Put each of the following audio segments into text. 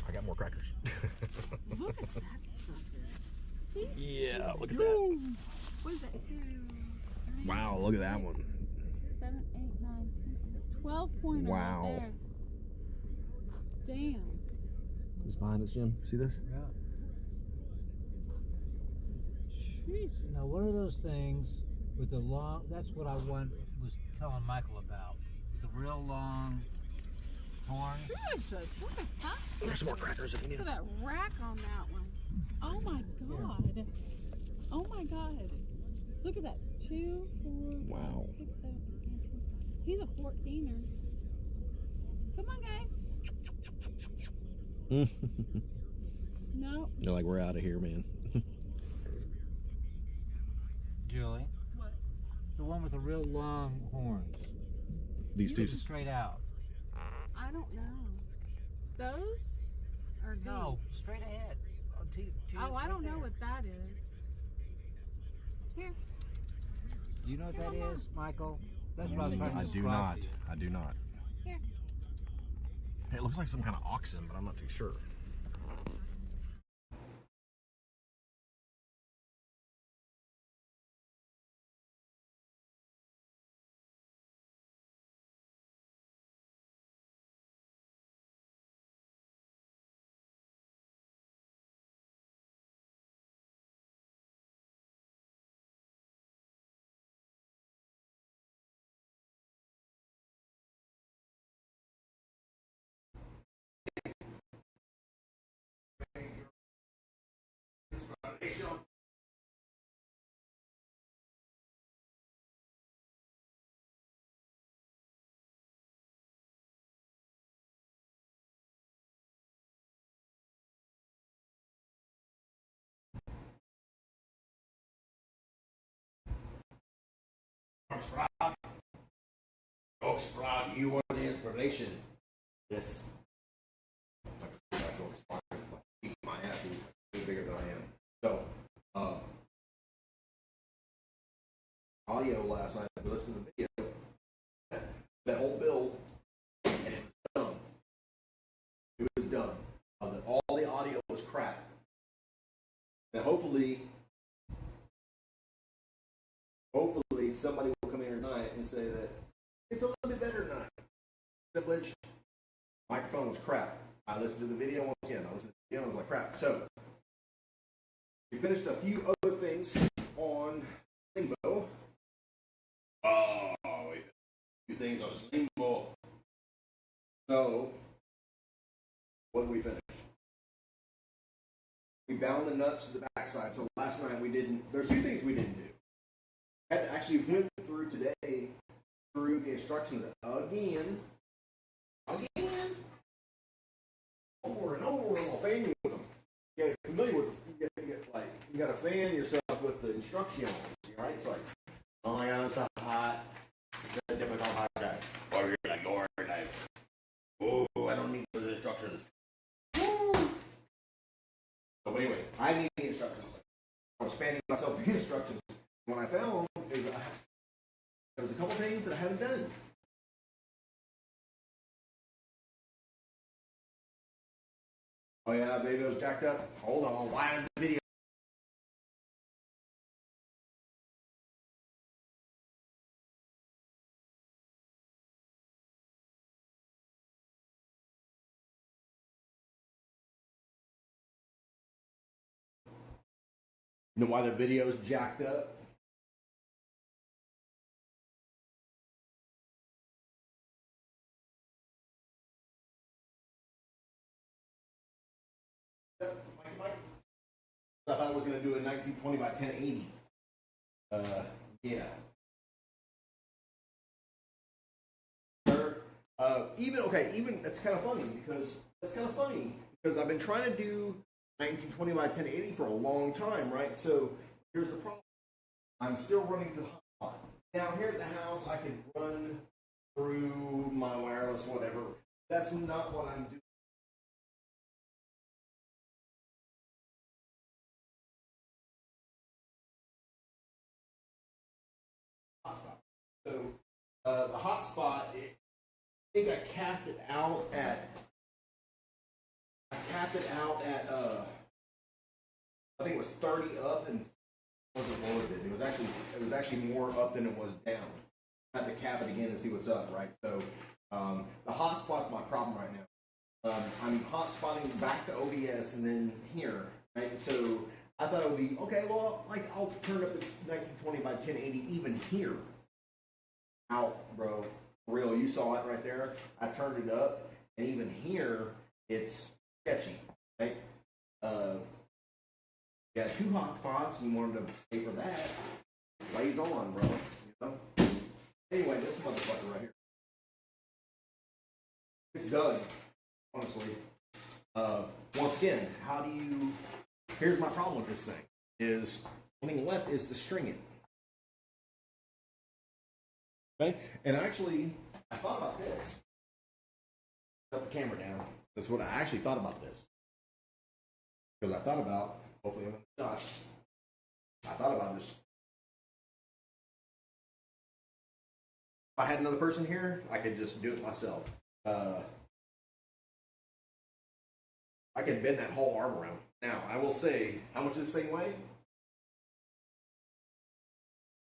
I got more crackers. Look at that sucker. Yeah, look at that. What is that? 2, 3, Wow, look at that one. 7, 8, 9, 10, 12 pointer Wow. right there. Damn. Just behind us, Jim. See this? Yeah. Jesus. Now, what are those things with the long? That's what I was telling Michael about. With the real long horn. Jesus, look at that. There's some more crackers if you need Look at them. that rack on that one. Oh my god. Oh my god. Look at that. 2, 4, Wow. 5, 6, 7, 8, 9, 10. He's a 14er. Come on, guys. No. They're like, we're out of here, man. Julie. What? The one with the real long horns. These two. Straight out. I don't know. Those? Or these? No, straight ahead. Oh, I don't know what that is. Here. You know what that is, Michael? That's what I was trying to I do describe not. to you. I do not. Here. It looks like some kind of oxen, but I'm not too sure. Frog, you are the inspiration. Yes. My ass is bigger than I am. So, audio last night, I listened to the video, that whole build, and it was done. It was done. All the audio was crap. And hopefully somebody will come here tonight and say that it's a little bit better tonight. ASSemblage microphone was crap. I listened to the video once again. I listened to the video and I was like, crap. So, we finished a few other things on Slingbo. Oh, we finished a few things on Slingbo. So, what did we finish? We bound the nuts to the backside. So last night we didn't, there's 2 things we didn't do. I had to actually went through today through the instructions again, over and over, and I'll fan you with them. Get familiar with them. You got to fan yourself with the instructions, right? It's like, oh my God, it's so hot. It's a difficult hot guy. Or you're like, Lord, I don't need those instructions. Woo! So anyway, I need the instructions. I was fanning myself the instructions. What I found is there was a couple things that I haven't done. Oh yeah, baby was jacked up. Hold on, why is the video? You know why the video is jacked up? I thought I was going to do a 1920 by 1080. Yeah. Even that's kind of funny because I've been trying to do 1920 by 1080 for a long time, right? So here's the problem. I'm still running the hotspot. Now here at the house, I can run through my wireless, whatever. That's not what I'm doing. So the hotspot, I think I capped it out at capped it out at I think it was 30 up and wasn't worth it. It was actually more up than it was down. I had to cap it again and see what's up, right? So the hot spot's my problem right now. I'm hot spotting back to OBS and then here, right? So I thought it would be okay. Well, like I'll turn up the 1920 by 1080 even here. Out, bro. For real, you saw it right there. I turned it up, and even here, it's sketchy, right? Got two hot spots, and you wanted to pay for that. Lays on, bro. You know? Anyway, this motherfucker right here. It's done, honestly. Once again, how do you... Here's my problem with this thing, is one thing left is to string it. Okay? And actually, I thought about this. Put the camera down. That's what I actually thought about this. Because I thought about, hopefully I'm in the shot, I thought about this. If I had another person here, I could just do it myself. I could bend that whole arm around. Now, I will say, how much does this thing weigh?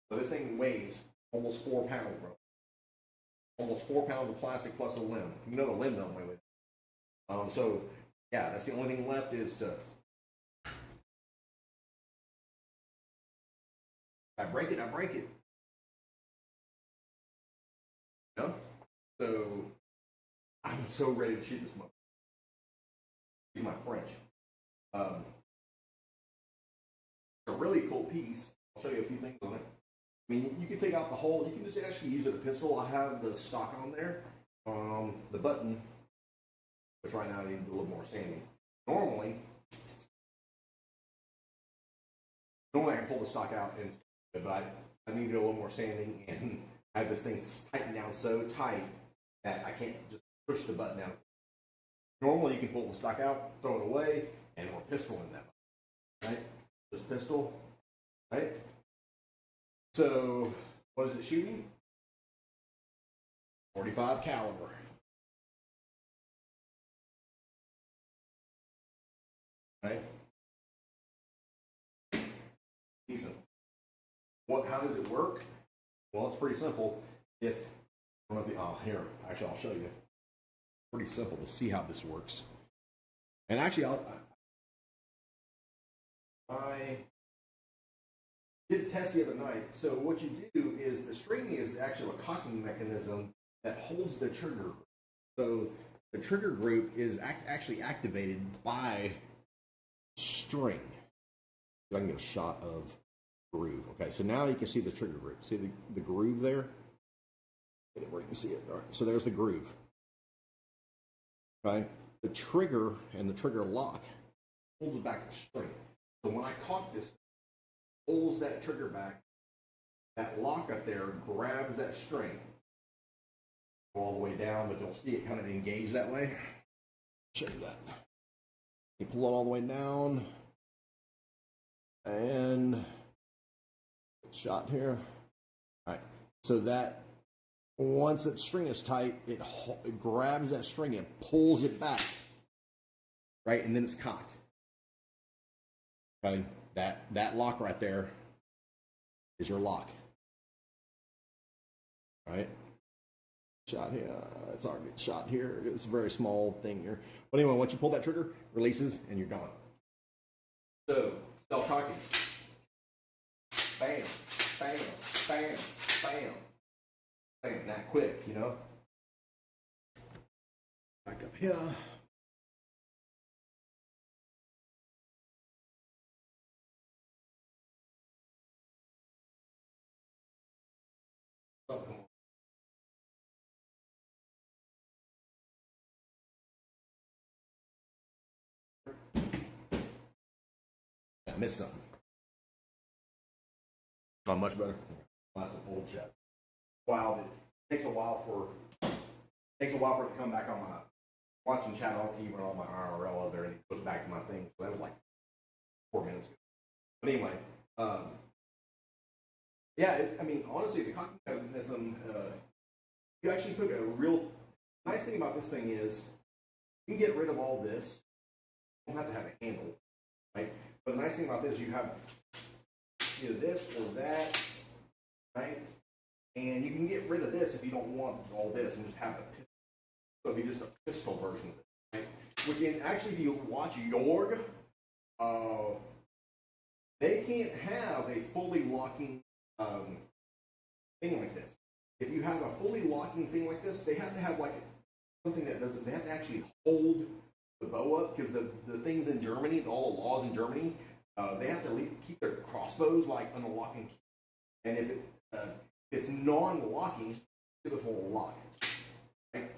So this thing weighs almost 4 pounds, bro. Almost 4 pounds of plastic plus a limb. You know the limb don't weigh with it. So, yeah, that's the only thing left is to... If I break it, I break it. You know? So, I'm so ready to shoot this mother. Use my French. It's a really cool piece. I'll show you a few things on it. I mean, you can take out the whole, you can just actually use it as a pistol. I have the stock on there. The button, which right now I need to do a little more sanding. Normally I can pull the stock out, but I need to do a little more sanding, and I have this thing tightened down so tight that I can't just push the button down. Normally you can pull the stock out, throw it away, and we're pistoling that, right? Just pistol, right? So, what is it shooting? 45 caliber. Right? Decent. How does it work? Well, it's pretty simple. I don't know if here, actually I'll show you. Pretty simple to see how this works. And actually, I did a test the other night. So what you do is the string is actually a cocking mechanism that holds the trigger. So the trigger group is actually activated by string. So I can get a shot of groove. Okay, so now you can see the trigger group. See the groove there? Get it where you can see it. All right, so there's the groove. Okay, the trigger and the trigger lock holds back the string. So when I cock this, pulls that trigger back, that lock up there grabs that string. Go all the way down, but you'll see it kind of engage that way. Show you that. You pull it all the way down, and shot here. All right, so that once that string is tight, it grabs that string and pulls it back, right, and then it's cocked. Okay, that lock right there is your lock. Right? Shot here. It's already shot here. It's a very small thing here. But anyway, once you pull that trigger, releases, and you're gone. So, self-cocking. Bam, bam, bam, bam. Bam, that quick, you know? Back up here. Oh, come on. I missed something. Not much better. That's an old shot. Wow, it takes a while for it to come back on my watching chat on even on my IRL other, and it goes back to my thing. So that was like 4 minutes ago. But anyway, yeah, I mean, honestly, the cocking mechanism, you actually put a real nice thing about this thing is you can get rid of all this don't have to have a handle, right? But the nice thing about this, you have either this or that, right? And you can get rid of this if you don't want all this and just have a pistol. So it'll be just a pistol version of it, right? Which actually, if you watch Yorg, they can't have a fully locking thing like this. If you have a fully locking thing like this, they have to have like something that doesn't. They have to actually hold the bow up, because the things in Germany, all the laws in Germany, they have to keep their crossbows like on a locking key. And if it's non-locking, it will lock. Right?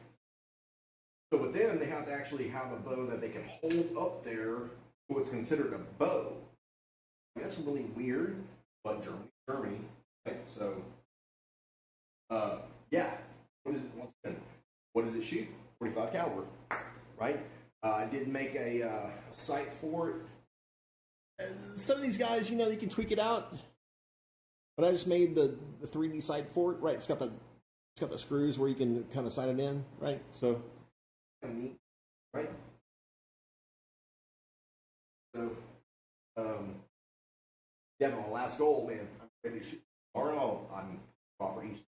So with them, they have to actually have a bow that they can hold up there, so it's considered a bow. That's really weird, but Germany, right? So, yeah. What is it? Once again, what does it shoot? 45 caliber, right? I did make a sight for it. Some of these guys, you know, you can tweak it out. But I just made the 3D sight for it, right? It's got the screws where you can kind of sight it in, right? So, kind of neat, right? So, yeah, my last goal, man. I'm ready to shoot tomorrow. I'm off for Easter.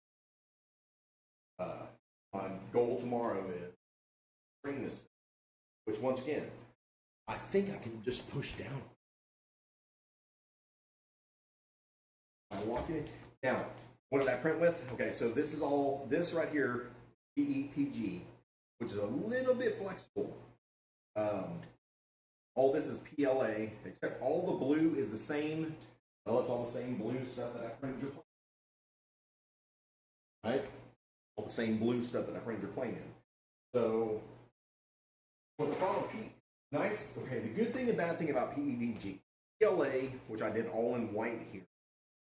My goal tomorrow is bring this, which once again, I think I can just push down. I'm walking in. Now, what did I print with? Okay, so this is all, this right here, PETG, which is a little bit flexible. All this is PLA, except all the blue is the same. Well, it's all the same blue stuff that I printed your plane. Right? All the same blue stuff that I printed your plane in. So, for the bottom nice, okay, the good thing and bad thing about PETG, PLA, which I did all in white here.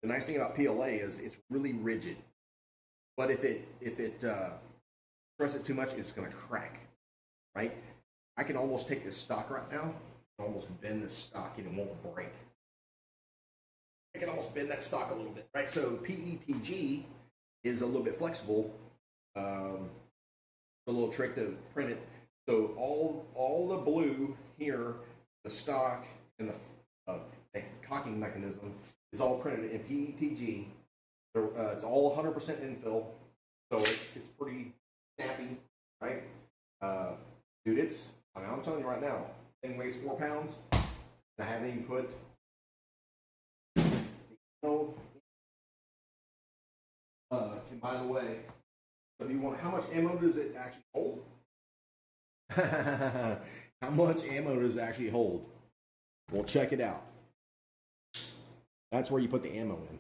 The nice thing about PLA is it's really rigid. But if it press it too much, it's going to crack, right? I can almost take this stock right now, and almost bend this stock and it won't break. I can almost bend that stock a little bit, right? So PETG is a little bit flexible. A little trick to print it. So all the blue here, the stock, and the cocking mechanism is all printed in PETG. It's all 100% infill, so it's pretty snappy, right? Dude, I'm telling you right now, thing weighs 4 pounds. I haven't even put, and by the way, if you want, how much ammo does it actually hold? How much ammo does it actually hold? Well, check it out. That's where you put the ammo in.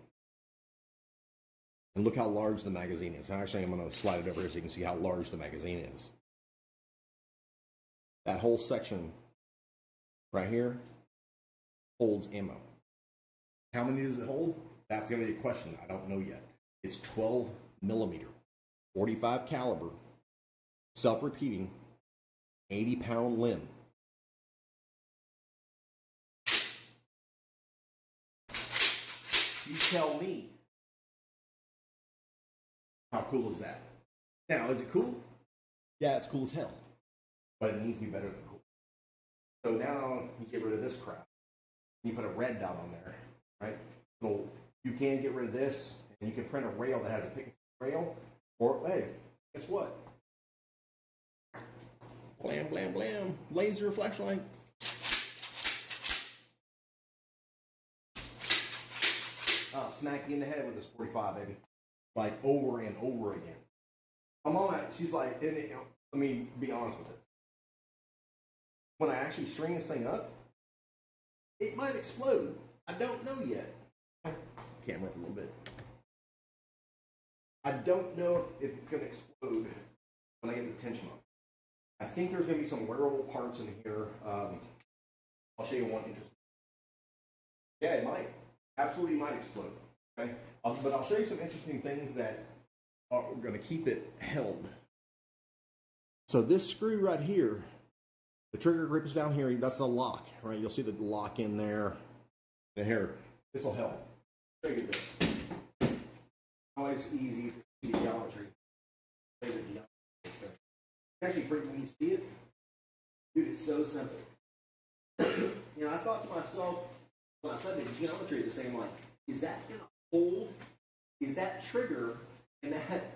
And look how large the magazine is. Actually, I'm going to slide it over here so you can see how large the magazine is. That whole section right here holds ammo. How many does it hold? That's going to be a question. I don't know yet. It's 12 millimeter, 45 caliber, self-repeating, 80-pound limb. You tell me. How cool is that? Now, is it cool? Yeah, it's cool as hell. But it needs to be better than cool. So now you get rid of this crap. You put a red dot on there, right? So you can get rid of this, and you can print a rail that has a picnic rail. Or, hey, guess what? Blam, blam, blam. Laser flashlight. I'll smack you in the head with this 45, baby. Like over and over again. I'm on it. She's like, let me be honest with it. When I actually string this thing up, it might explode. I don't know yet. Camera up a little bit. I don't know if it's going to explode when I get the tension on. I think there's going to be some wearable parts in here. I'll show you one interesting. Yeah, it might. Absolutely might explode. Okay? But I'll show you some interesting things that are going to keep it held. So this screw right here, the trigger grip is down here. That's the lock, right? You'll see the lock in there. And here, this will help. Show you this. Always easy to see geometry. It's actually pretty when you see it. Dude, it's so simple. I thought to myself, when I said the geometry of the same, like, is that going to hold? Is that trigger and that,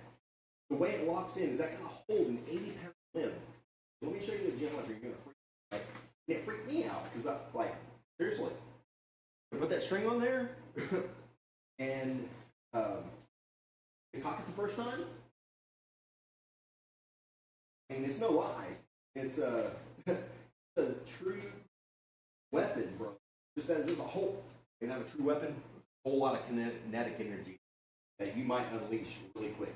the way it locks in, is that going to hold an 80-pound limb? Let me show you the geometry. You're going to freak out. Like, it freaked me out because, like, seriously, I put that string on there and you cock it the first time, and it's no lie. It's a, it's a true weapon, bro. Just that there's a whole, not a true weapon, a whole lot of kinetic energy that you might unleash really quick.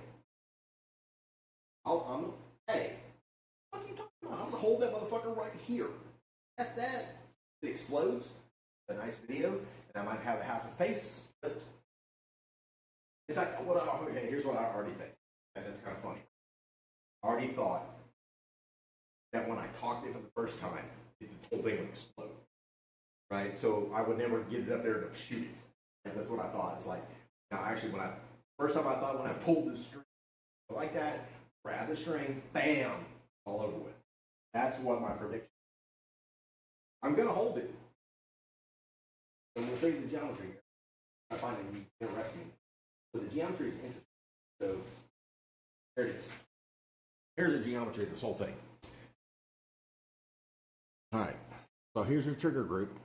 Hey, what are you talking about? I'm gonna hold that motherfucker right here. At that, it explodes. A nice video, and I might have a half a face. But in fact, here's what I already think, and that's kind of funny. I already thought that when I cocked it for the first time, the whole thing would explode. Right? So I would never get it up there to shoot it. Like, that's what I thought. It's like, now actually, first time I thought when I pulled this string like that, grab the string, bam, all over with. That's what my prediction. I'm gonna hold it. And we'll show you the geometry here. I find it interesting. So the geometry is interesting. So there it is. Here's the geometry of this whole thing. All right. So here's your trigger group,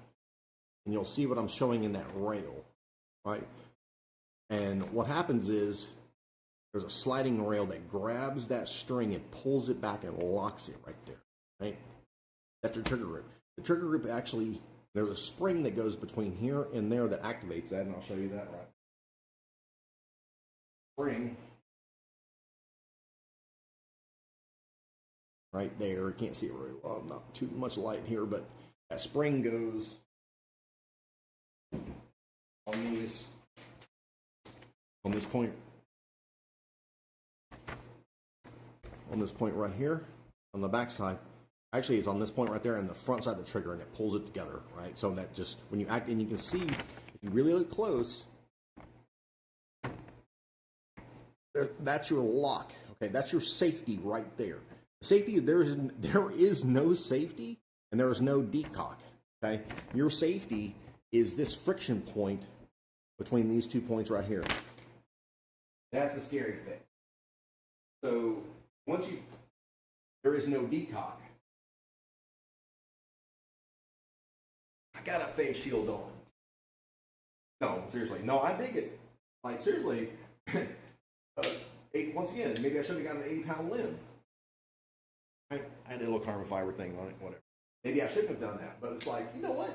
and you'll see what I'm showing in that rail, right? And what happens is there's a sliding rail that grabs that string and pulls it back and locks it right there, right? That's your trigger group. The trigger group actually, there's a spring that goes between here and there that activates that, and I'll show you that right. Spring right there. You can't see it really well, not too much light here, but that spring goes on this point right here on the back side. Actually, it's on this point right there and the front side of the trigger, and it pulls it together, right? So that just, when you act, and you can see, if you really look close, that's your lock, okay? That's your safety right there. Safety, there is no safety, and there is no decock, okay? Your safety is this friction point between these 2 points right here. That's a scary thing. So there is no decock. I got a face shield on. No, seriously. No, I dig it. Like, seriously. Once again, maybe I should have got an 80-pound limb. I had a little carbon fiber thing on it, whatever. Maybe I shouldn't have done that, but it's like, you know what?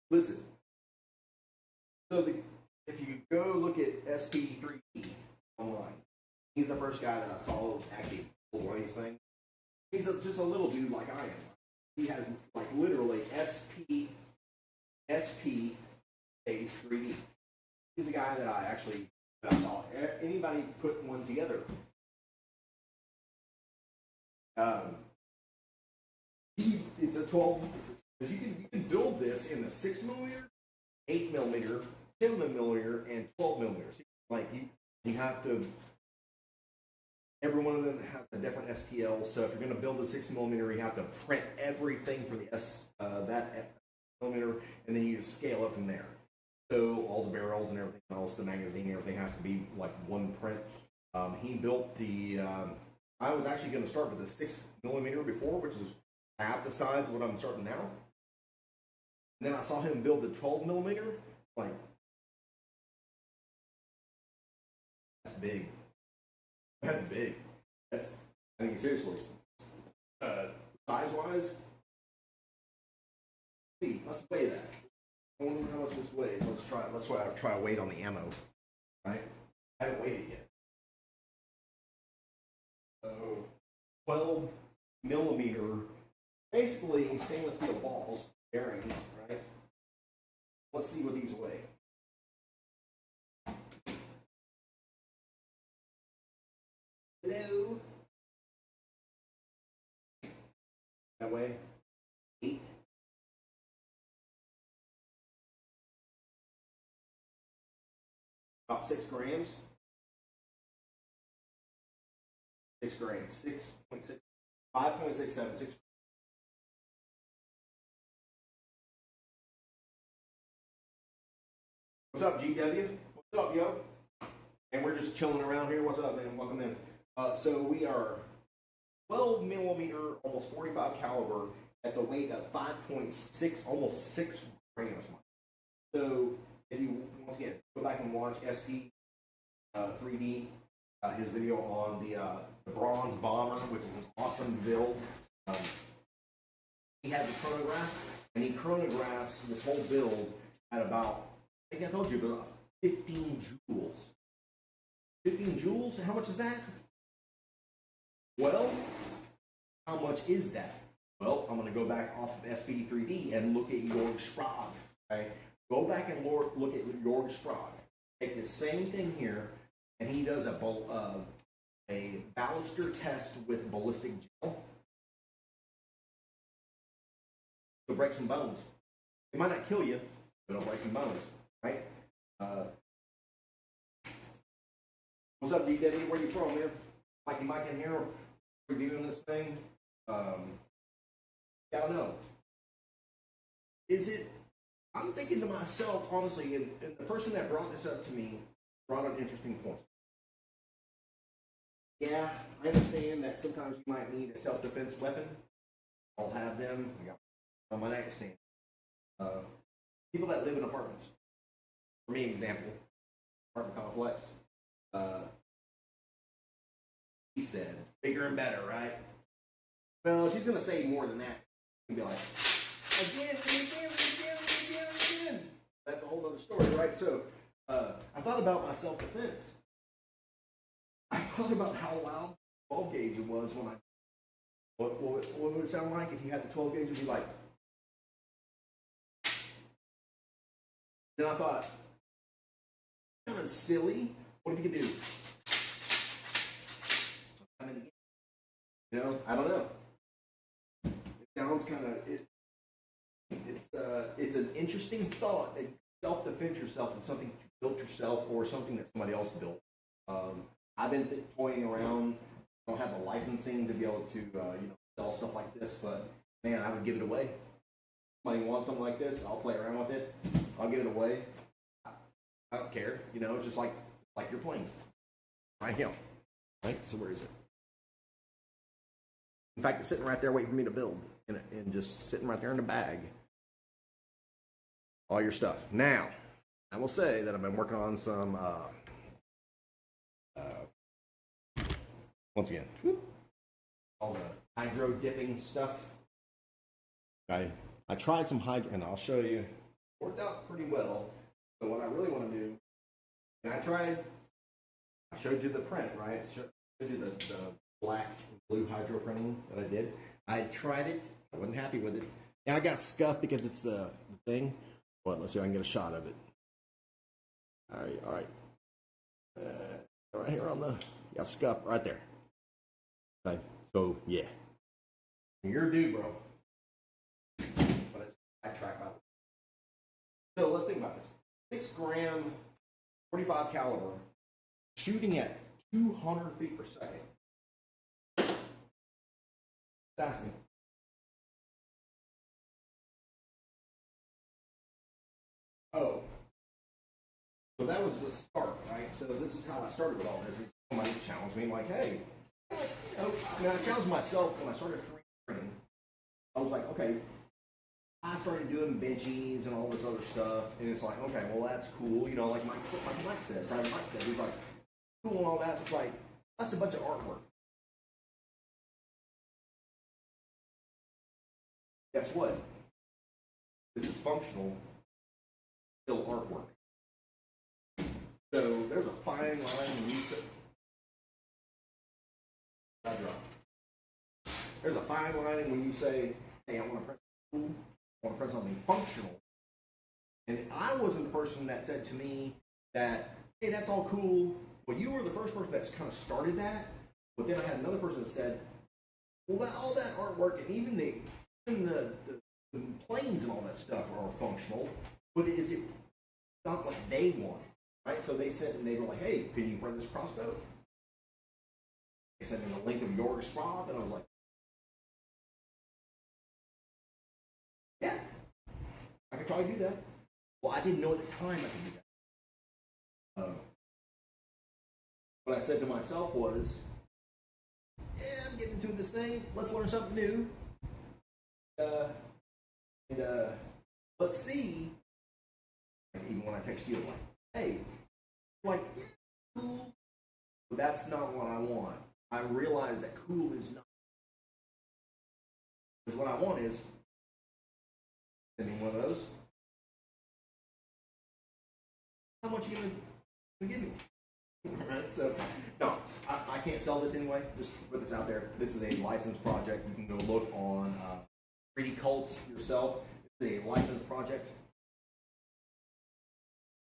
Listen. So if you go look at SP3E online, he's the first guy that I saw actually pull one of these things. He's just a little dude like I am. He has like literally SP space 3D. He's the guy that I saw. Anybody put one together. It's a 12. You can build this in the 6mm, 8mm, 10mm, and 12mm. Like you have to. Every one of them has a different STL. So if you're going to build a 6mm, you have to print everything for the that millimeter, and then you just scale it from there. So all the barrels and everything else, the magazine, everything has to be like one print. He built the. I was actually going to start with the 6mm before, which is half the size of what I'm starting now. And then I saw him build the 12mm. Like, that's big. That's big. I mean, seriously. Size-wise, see, let's weigh that. I wonder how much this weighs. Let's try a weight on the ammo. Right? I haven't weighed it yet. So 12mm, basically stainless steel balls, bearings, right? Let's see what these weigh. Hello. That way, 8. About 6 grams. 6 grams. 6.6. 5.67. 6. What's up, GW? What's up, yo? And we're just chilling around here. What's up, man? Welcome in. So we are 12 millimeter, almost 45 caliber at the weight of 5.6, almost 6 grams. So if you, once again, go back and watch SP 3D, his video on the bronze bomber, which is an awesome build. He has a chronograph, and he chronographs this whole build at about, I think I told you, about 15 joules. 15 joules? How much is that? Well, how much is that? Well, I'm going to go back off of SPD3D and look at Jorg Sprague. Okay? Go back and look at Jorg Sprague. Take the same thing here, and he does a baluster test with ballistic gel. It'll break some bones. It might not kill you, but it'll break some bones, right? What's up, DW? Where you from, man? Mikey Mike in here reviewing this thing. I don't know. Is it? I'm thinking to myself, honestly, and the person that brought this up to me brought an interesting point. Yeah, I understand that sometimes you might need a self-defense weapon. I'll have them. I got on my nightstand. People that live in apartments. For me, example, apartment complex. He said, bigger and better, right? Well, she's going to say more than that. She'll be like, again, and again, and again, and again, and again. That's a whole other story, right? So, I thought about my self-defense. I thought about how loud 12 gauge it was when I. What would it sound like if you had the 12 gauge? It would be like. Then I thought, kind of silly. What if you could do? You know, I don't know. It sounds kind of it's an interesting thought that you self-defend yourself in something that you built yourself or something that somebody else built. I've been toying around. I don't have the licensing to be able to sell stuff like this, but man, I would give it away. If somebody wants something like this, I'll play around with it. I'll give it away. I don't care. You know, it's just like you're playing. Right here. Right? So where is it? In fact, it's sitting right there waiting for me to build. And just sitting right there in the bag. All your stuff. Now, I will say that I've been working on some, once again, all the hydro dipping stuff. I tried some hydro, and I'll show you. Worked out pretty well. So what I really want to do, and I showed you the print, right? I showed you the black and blue hydro printing that I did. I tried it. I wasn't happy with it. Now I got scuffed because it's the thing. But let's see if I can get a shot of it. All right. Right here on the, got scuffed right there. Okay, so yeah. You're due, bro. But it's backtrack about it. So let's think about this. 6 gram, 45 caliber, shooting at 200 feet per second. That's me. Oh. So that was the start, right? So this is how I started with all this. Somebody challenged me, like, hey, I mean, I challenged myself when I started training. I was like, okay, I started doing benchies and all this other stuff, and it's like, okay, well, that's cool. You know, like Mike said, Private Mike said, he's like, cool and all that. It's like, that's a bunch of artwork. Guess what? This is functional, still artwork. So there's a fine line when you say, there's a fine line when you say, hey, I want to print cool, I want to print something functional. And I wasn't the person that said to me that, hey, that's all cool. Well, you were the first person that's kind of started that. But then I had another person that said, well, all that artwork and even the planes and all that stuff are functional, but is it not what they want? Right? So they sent and they were like, hey, can you print this crossbow? They sent me a link of Jorg Sprague, and I was like, yeah, I could probably do that. Well, I didn't know at the time I could do that. what I said to myself was, yeah, I'm getting into this thing. Let's learn something new. And let's see. Even when I text you, I'm like, hey, like, cool. But that's not what I want. I realize that cool is not. Because what I want is sending one of those. How much are you gonna give me? Right? So, no, I can't sell this anyway. Just put this out there. This is a licensed project. You can go look on 3D Cults yourself. It's a licensed project.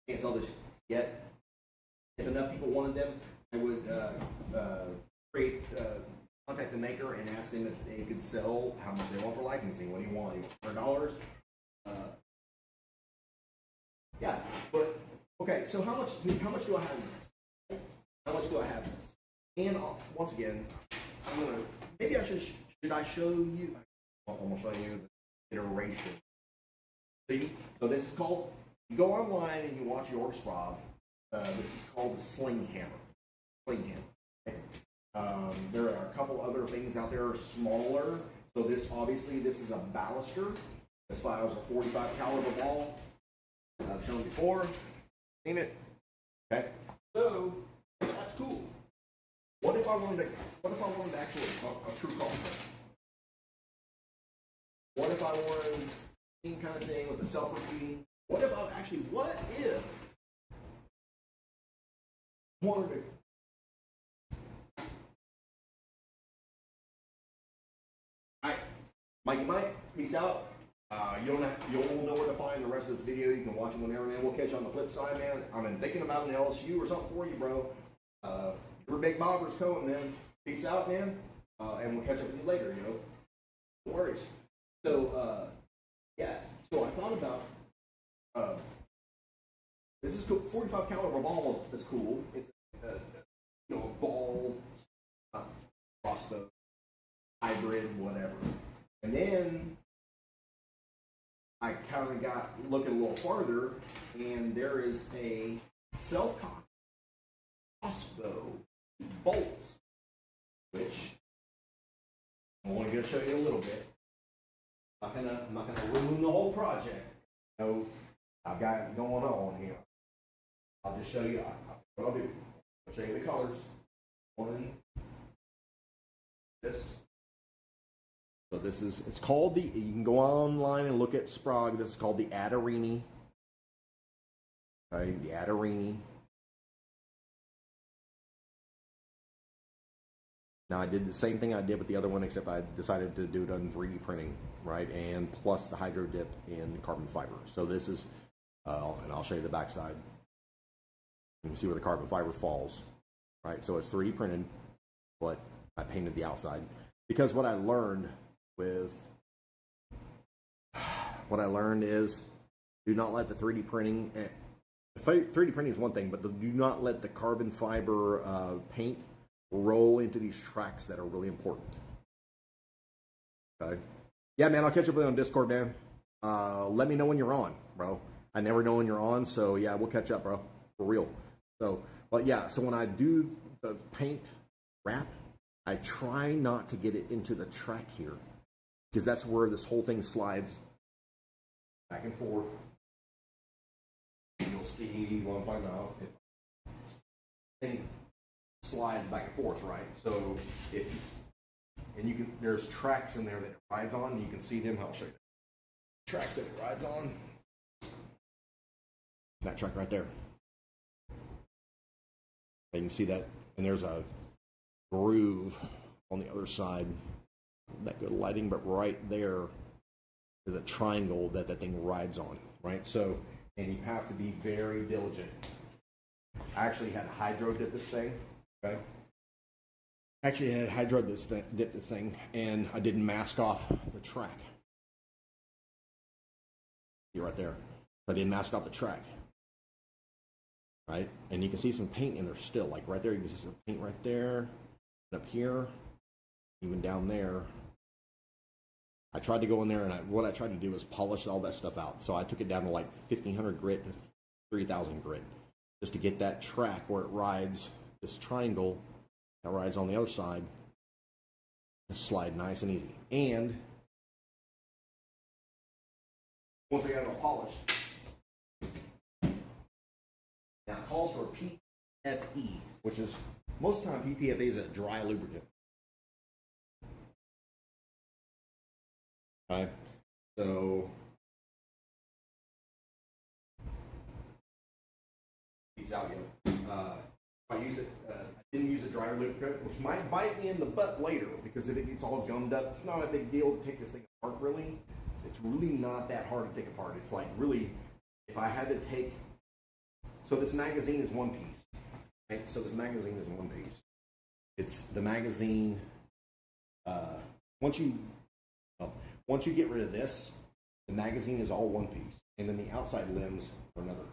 Can't sell this yet. If enough people wanted them, I would contact the maker and ask them if they could sell how much they want for licensing. What do you want? $100? Yeah, but okay. So how much do I have in this? How much do I have in this? And once again, I'm gonna maybe I should I show you? I'm gonna show you the iteration. See, so this is called. You go online and you watch George Schwab. This is called the sling hammer. Sling hammer. Okay. There are a couple other things out there smaller. So this obviously this is a baluster. This fires a 45 caliber ball. I've shown before. Seen it. Okay. So that's cool. What if I wanted actually a true call? What if I wanted the kind of thing with the self-repeating? What if wanted to Alright, Mike, peace out. You'll know where to find the rest of this video. You can watch it whenever, man. We'll catch you on the flip side, man. I've been thinking about an LSU or something for you, bro. Your big bobber's coming, man. Peace out, man. And we'll catch up with you later, you know. No worries. So, yeah. So I thought about this is cool. 45 caliber ball is cool. It's a ball, crossbow, hybrid, whatever. And then I kind of got looking a little farther, and there is a self-cocked crossbow bolts, which I'm only going to show you a little bit. I'm not gonna ruin the whole project. So I've got it going on here. I'll just show you what I'll do. I'll show you the colors. One, this. So this is, it's called you can go online and look at Sprague. This is called the Adarini. Okay, the Adarini. Now I did the same thing I did with the other one, except I decided to do it on 3D printing, right? And plus the hydro dip in carbon fiber. So this is, and I'll show you the backside. You can see where the carbon fiber falls, right? So it's 3D printed, but I painted the outside. Because what I learned is do not let the 3D printing, 3D printing is one thing, but do not let the carbon fiber paint roll into these tracks that are really important. Okay. Yeah, man, I'll catch up with you on Discord, man. Let me know when you're on, bro. I never know when you're on, so yeah, we'll catch up, bro. For real. So, but yeah, so when I do the paint wrap, I try not to get it into the track here, because that's where this whole thing slides back and forth. You'll see what I'm talking about. Thing slides back and forth, right? So there's tracks in there that it rides on, and you can see them. I'll show you the tracks that it rides on. That track right there. And you can see that, and there's a groove on the other side. That good lighting, but right there is a triangle that thing rides on, right? So, and you have to be very diligent. I actually had to hydro dip this thing, okay? Actually, I had hydro dip this thing, and I didn't mask off the track. See right there. I didn't mask off the track. Right? And you can see some paint in there still, like right there. You can see some paint right there, up here, even down there. I tried to go in there, and what I tried to do was polish all that stuff out. So I took it down to like 1,500 grit to 3,000 grit. just to get that track where it rides, this triangle that rides on the other side, to slide nice and easy. And once I got it all polished, now it calls for PFE, which is, most of the time PTFE is a dry lubricant. Okay, so peace out, yo. I use it. I didn't use a dry lubricant, which might bite me in the butt later, because if it gets all gummed up, it's not a big deal to take this thing apart. Really, it's really not that hard to take apart. It's like, really, if I had to take, so this magazine is one piece, right? So this magazine is one piece. It's the magazine. Once you get rid of this, the magazine is all one piece, and then the outside limbs are another.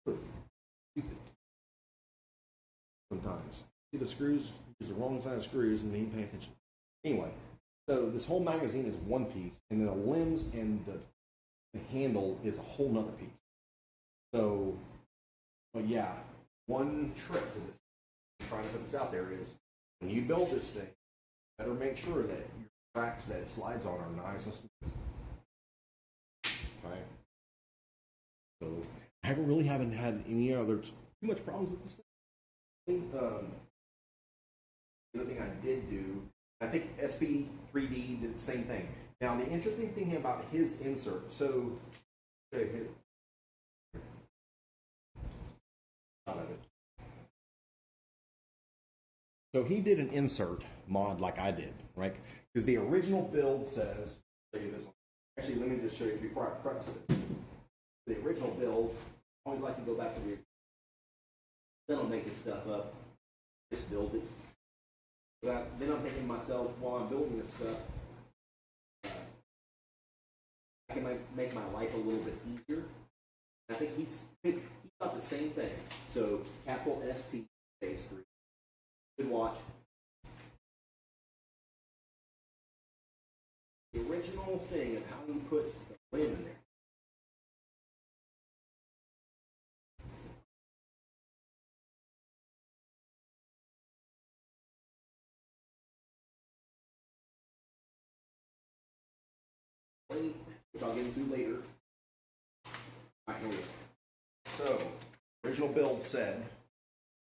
Stupid. Sometimes see the screws, use the wrong side of screws, and then pay attention. Anyway, so this whole magazine is one piece, and then the limbs and the handle is a whole nother piece. So, but yeah, one trick to this, trying to put this out there, is when you build this thing, you better make sure that your tracks that it slides on are nice and smooth. Okay. So I haven't had any other too much problems with this thing. The other thing I did do, I think SP3D did the same thing. Now, the interesting thing about his insert, so show you here. Shot of it. So he did an insert mod like I did, right? Because the original build says, show you this one. Actually, let me just show you before I preface this. The original build, I always like to go back to the, then I'll make this stuff up, just build it. But then I'm thinking to myself, while I'm building this stuff, I can make my life a little bit easier. I think he thought the same thing. So capital SP space 3. Good watch. The original thing of how you put the limb in there. Which I'll get into later. Alright, here we go. So, original build said,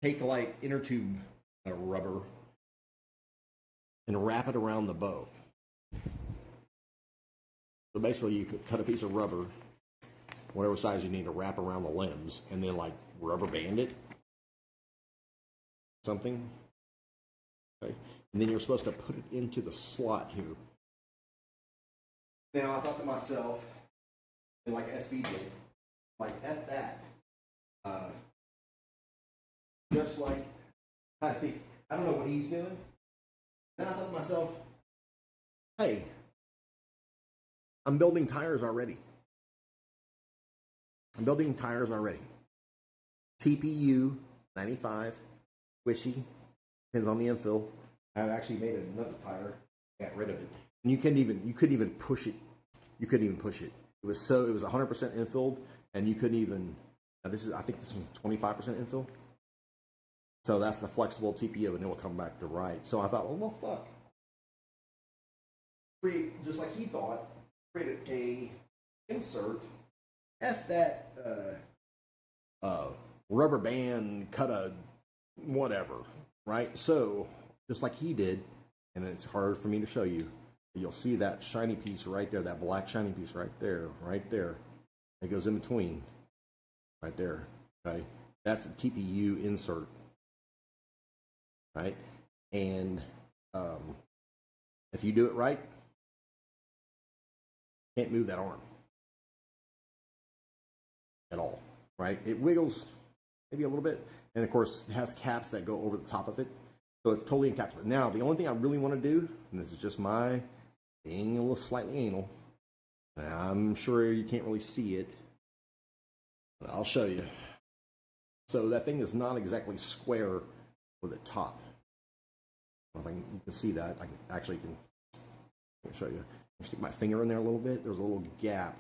take like inner tube rubber and wrap it around the bow. So basically you could cut a piece of rubber, whatever size you need, to wrap around the limbs, and then like rubber band it. Something. Okay. And then you're supposed to put it into the slot here. Now, I thought to myself, and like SB did, like, F that. Just like, I don't know what he's doing. Then I thought to myself, hey, I'm building tires already. TPU 95, squishy, depends on the infill. I've actually made another tire, got rid of it. And you couldn't even push it. You couldn't even push it. It was 100% infilled, and you couldn't even. I think this was 25% infill. So that's the flexible TPU, and it will come back to right. So I thought, well, fuck. Just like he thought, created a insert. F that rubber band, cut a whatever, right? So just like he did, and it's hard for me to show you. You'll see that shiny piece right there, that black shiny piece right there. It goes in between, right there, okay? That's the TPU insert, right? And if you do it right, can't move that arm at all, right? It wiggles maybe a little bit, and of course it has caps that go over the top of it, so it's totally encapsulated. Now, the only thing I really want to do, and this is just my being a little slightly anal, and I'm sure you can't really see it, but I'll show you. So that thing is not exactly square with the top. I don't know if you can see that. I can show you. I stick my finger in there a little bit. There's a little gap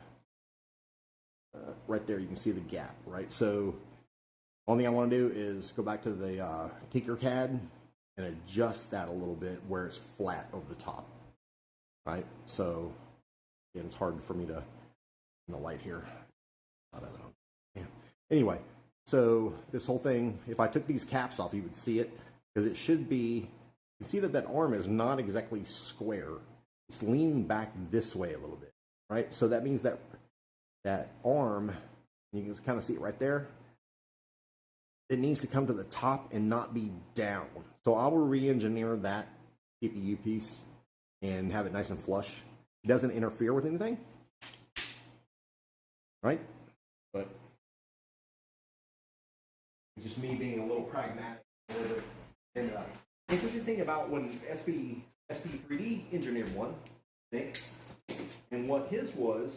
right there. You can see the gap, right? So Only thing I want to do is go back to the Tinkercad and adjust that a little bit where it's flat over the top, right? So, again, it's hard for me to, in the light here. I don't know. Yeah. Anyway, so this whole thing, if I took these caps off, you would see it, because it should be, you can see that that arm is not exactly square. It's leaning back this way a little bit, right? So that means that that arm, you can kind of see it right there, it needs to come to the top and not be down. So I will re-engineer that CPU piece and have it nice and flush. It doesn't interfere with anything, right? But it's just me being a little pragmatic. And interesting thing about when SP3D engineered one, Nick, and what his was,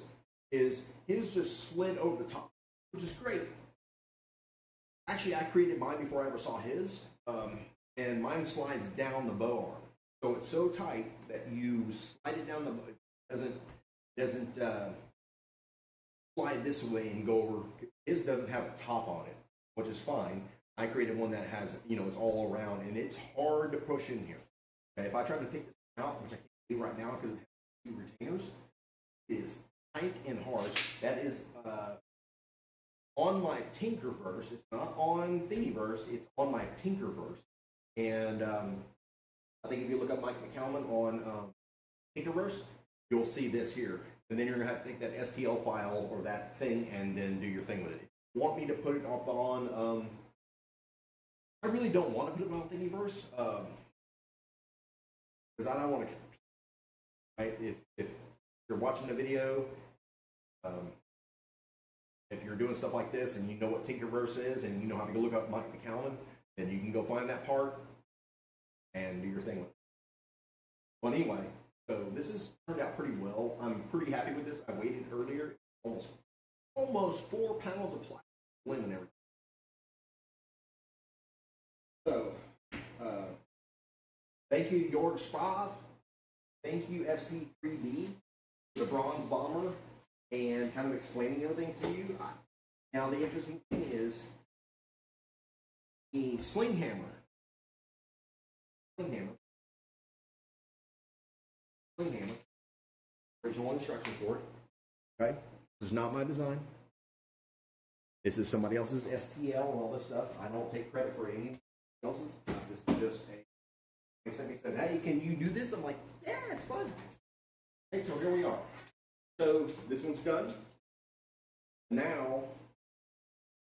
is his just slid over the top, which is great. Actually, I created mine before I ever saw his, and mine slides down the bow arm. So it's so tight that you slide it down the bow. It doesn't slide this way and go over. His doesn't have a top on it, which is fine. I created one that has, it's all around, and it's hard to push in here. Okay, if I try to take this out, which I can't do right now because it has two retainers, it is tight and hard. That is on my Tinkerverse. It's not on Thingiverse. It's on my Tinkerverse. And I think if you look up Mike McCalman on Tinkerverse, you'll see this here. And then you're going to have to take that STL file or that thing and then do your thing with it. If you want me to put it up on, I really don't want to put it on Thingiverse because I don't want to. Right? If you're watching a video, if you're doing stuff like this and you know what Tinkerverse is and you know how to go look up Mike McCallan, then you can go find that part and do your thing with it. But anyway, so this has turned out pretty well. I'm pretty happy with this. I waited earlier, almost 4 pounds of plastic and everything. So, thank you, Jorg Sprav. Thank you, SP3D, the Bronze Bomber, and kind of explaining everything to you. Now, the interesting thing is the sling hammer. Original instruction for it. Okay? This is not my design. This is somebody else's STL and all this stuff. I don't take credit for any else's. This is just they sent me said, hey, can you do this? I'm like, yeah, it's fun. Okay, so here we are. So this one's done. Now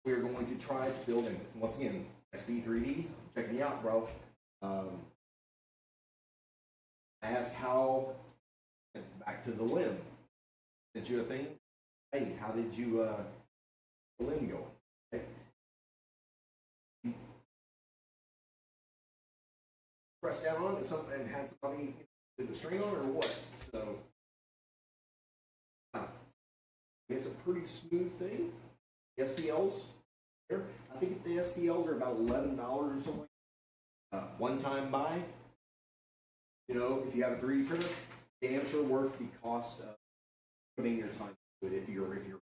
we're going to try to build it. Once again, SP3D, check me out, bro. I asked how, back to the limb. Sent you a thing. Hey, how did you the limb go? Okay. Press down on it and had somebody do the string on it or what? So it's a pretty smooth thing. The STLs, I think the STLs are about $11 or something. One time buy. If you have a 3D printer, damn sure worth the cost of putting your time to it. If you're to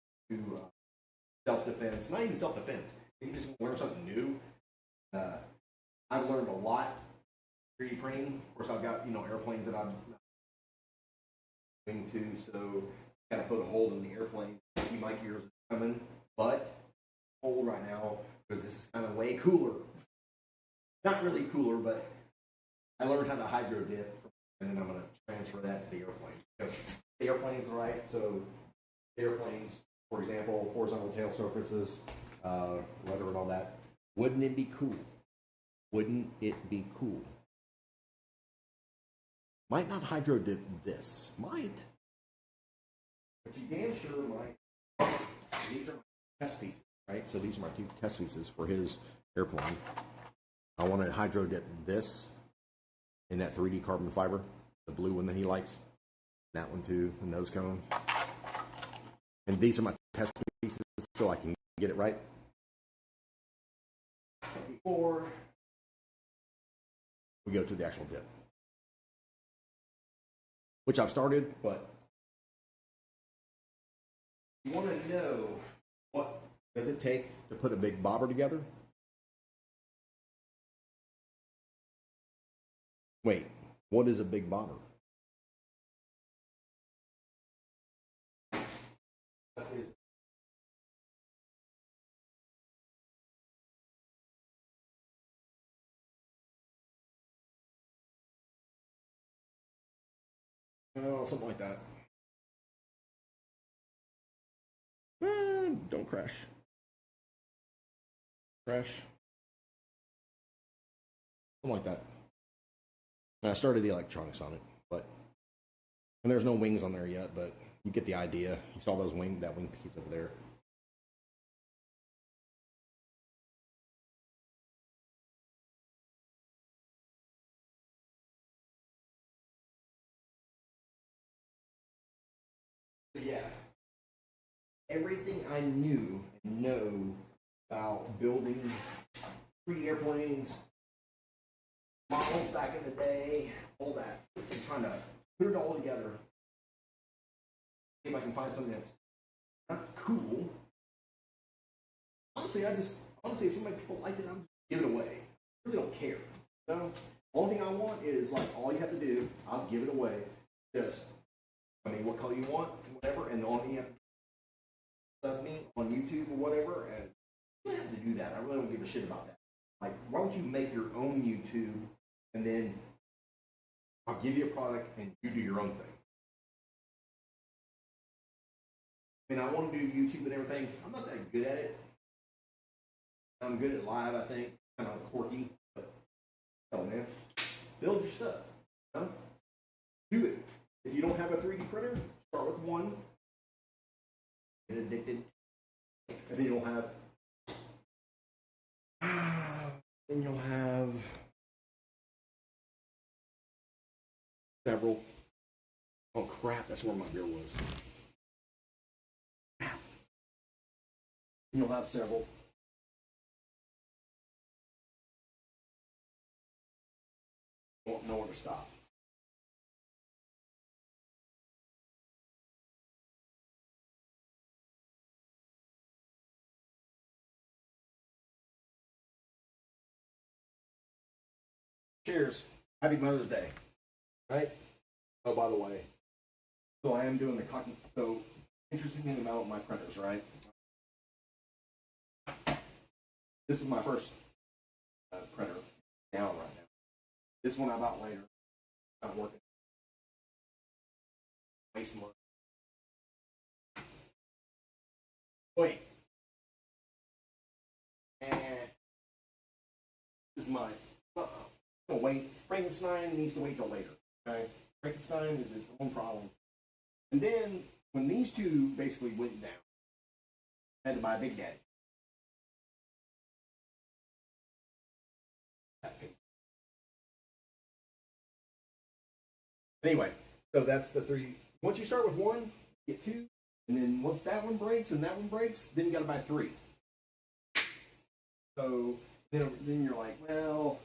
self-defense, not even self-defense, you just learn something new. I've learned a lot 3D printing. Of course, I've got airplanes that I'm going to, so got to put a hole in the airplane. You might hear it coming, but hold right now because this is kind of way cooler. Not really cooler, but I learned how to hydro dip, and then I'm going to transfer that to the airplane. Because the airplane's right, so the airplanes, for example, horizontal tail surfaces, rudder and all that. Wouldn't it be cool? Wouldn't it be cool? Might not hydro dip this. Might. But you damn sure might. These are my test pieces, right? So these are my 2 test pieces for his airplane. I want to hydro dip this in that 3D carbon fiber, the blue one that he likes. That one too, the nose cone. And these are my test pieces so I can get it right. Before we go to the actual dip. Which I've started, but you want to know what does it take to put a big bobber together. Wait, what is a big bobber? Oh, something like that. Don't crash. Crash. Something like that. And I started the electronics on it, and there's no wings on there yet, but you get the idea. You saw that wing piece over there. So yeah, everything I knew and know about building 3D airplanes, models back in the day, all that. I'm trying to put it all together. See if I can find something that's not cool. Honestly, if somebody people like it, I'll give it away. I really don't care. You know? Only thing I want is like all you have to do, I'll give it away. Just what color you want, whatever, and the only thing you have to do is sub me on YouTube or whatever, and you don't have to do that. I really don't give a shit about that. Like, why don't you make your own YouTube, and then I'll give you a product and you do your own thing. I mean, I want to do YouTube and everything. I'm not that good at it. I'm good at live, I think. Kind of quirky, but hell, man, build your stuff. You know? Do it. If you don't have a 3D printer, start with one. Get addicted. And then you'll have. Then you'll have several. Oh crap! That's where my beer was. Then you'll have several. Won't know where to stop. Cheers. Happy Mother's Day. Right? Oh, by the way, so I am doing the cotton. So, interesting thing about my printers, right? This is my first printer down right now. This one I bought later. Not working. Wasting money. Wait. And this is mine. Wait, Frankenstein needs to wait till later. Okay, Frankenstein is his own problem. And then when these two basically went down, I had to buy a Big Daddy. Anyway, so that's the three. Once you start with one, get two, and then once that one breaks and that one breaks, then you got to buy three. So then you're like, well.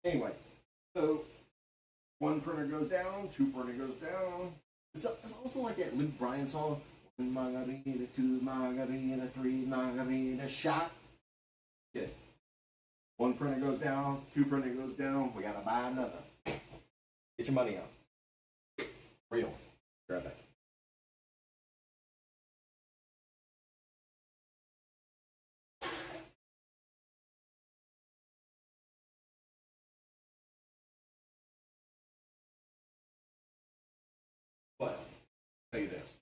Anyway, so one printer goes down, two printer goes down. It's also like that Luke Bryan song. One margarita, two margarita, three margarita, shot. Yeah. One printer goes down, two printer goes down. We gotta buy another. Get your money out. Real. Grab that. But I'll tell you this.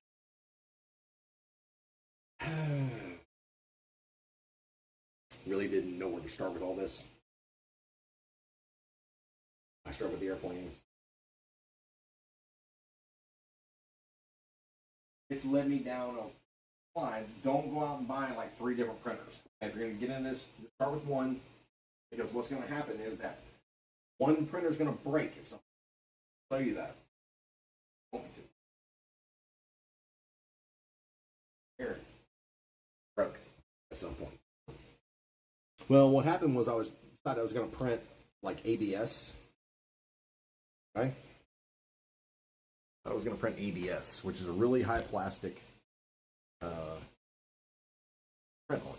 Really didn't know where to start with all this. I started with the airplanes. It's led me down a line. Don't go out and buy like 3 different printers. If you're going to get in this, just start with one, because what's going to happen is that one printer is going to break at some point. show you that. Want me to. Here. Broke at some point. Well, what happened was I decided I was going to print like ABS. Okay. I was going to print ABS, which is a really high plastic print on it.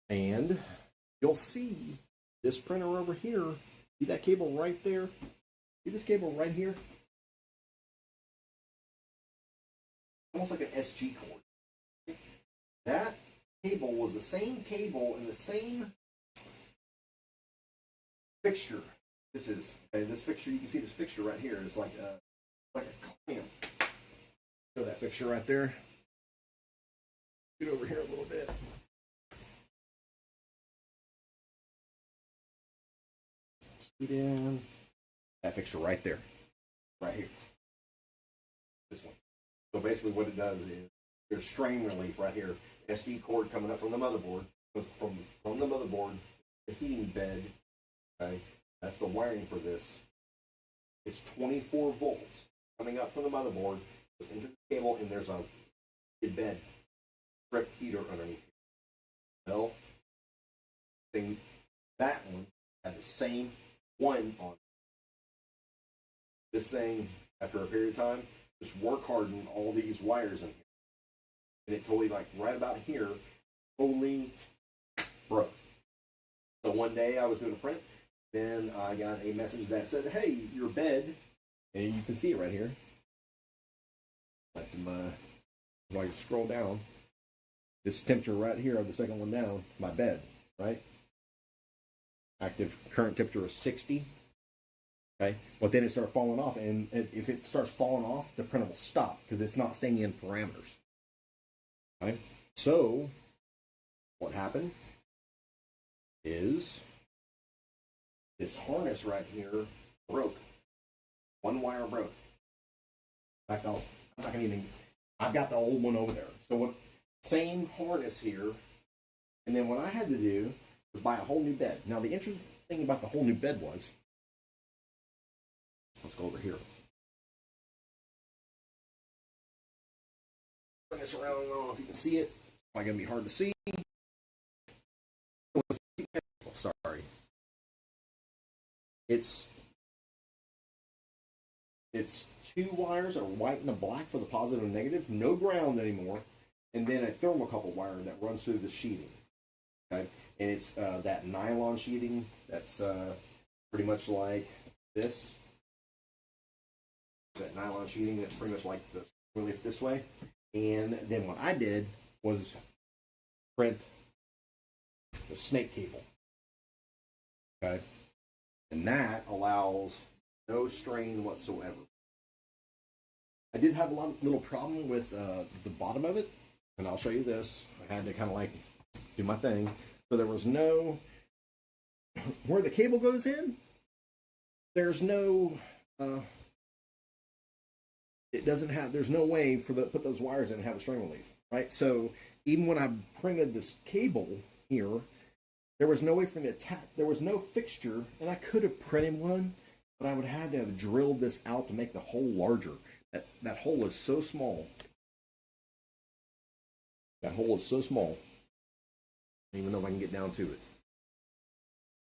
And you'll see this printer over here. See that cable right there? See this cable right here? Almost like an SG cord. That cable was the same cable and the same fixture. This is this fixture. You can see this fixture right here is like a clamp. Show that fixture right there. Get over here a little bit. Scoot in. That fixture right there, right here. This one. So basically, what it does is there's strain relief right here. SD cord coming up from the motherboard. Goes from the motherboard, the heating bed. Okay. That's the wiring for this. It's 24 volts coming up from the motherboard, goes into the cable, and there's a bed strip heater underneath. Well, that one had the same one on. This thing, after a period of time, just work hardened all these wires in here, and it totally, like right about here, totally broke. So one day I was doing a print. Then I got a message that said, hey, your bed, and you can see it right here. While you scroll down, this temperature right here of the second one down, my bed, right? Active current temperature is 60. Okay, but then it starts falling off, and if it starts falling off, the print will stop because it's not staying in parameters. Okay, so what happened is this harness right here broke. One wire broke. In fact, I'm not gonna even. I've got the old one over there. So what? Same harness here, and then what I had to do was buy a whole new bed. Now the interesting thing about the whole new bed was, let's go over here. Bring this around. I don't know if you can see it. It's probably gonna be hard to see. Sorry. It's two wires that are white and a black for the positive and negative, no ground anymore, and then a thermocouple wire that runs through the sheeting. Okay, and it's that nylon sheeting that's pretty much like this. That nylon sheeting that's pretty much like the relief this way. And then what I did was print the snake cable. Okay. And that allows no strain whatsoever. I did have a little problem with the bottom of it, and I'll show you this. I had to kind of like do my thing. So there was no, where the cable goes in, there's no, it doesn't have, there's no way for put those wires in and have a strain relief, right? So even when I printed this cable here, there was no way for me to attach, there was no fixture, and I could have printed one, but I would have had to have drilled this out to make the hole larger. That hole is so small. That hole is so small. I don't even know if I can get down to it.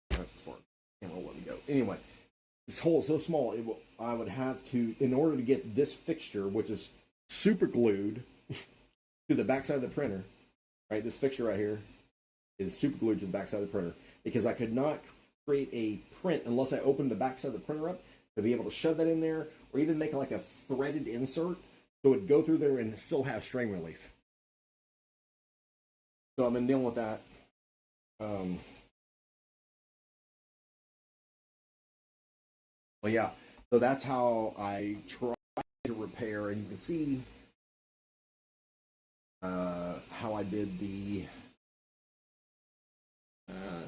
That's as far. Camera will let me go. Anyway, this hole is so small, I would have to, in order to get this fixture, which is super glued to the backside of the printer, right? This fixture right here is super glued to the backside of the printer, because I could not create a print unless I opened the backside of the printer up to be able to shove that in there, or even make like a threaded insert so it'd go through there and still have strain relief. So I've been dealing with that. Well, yeah, so that's how I try to repair, and you can see how I did the,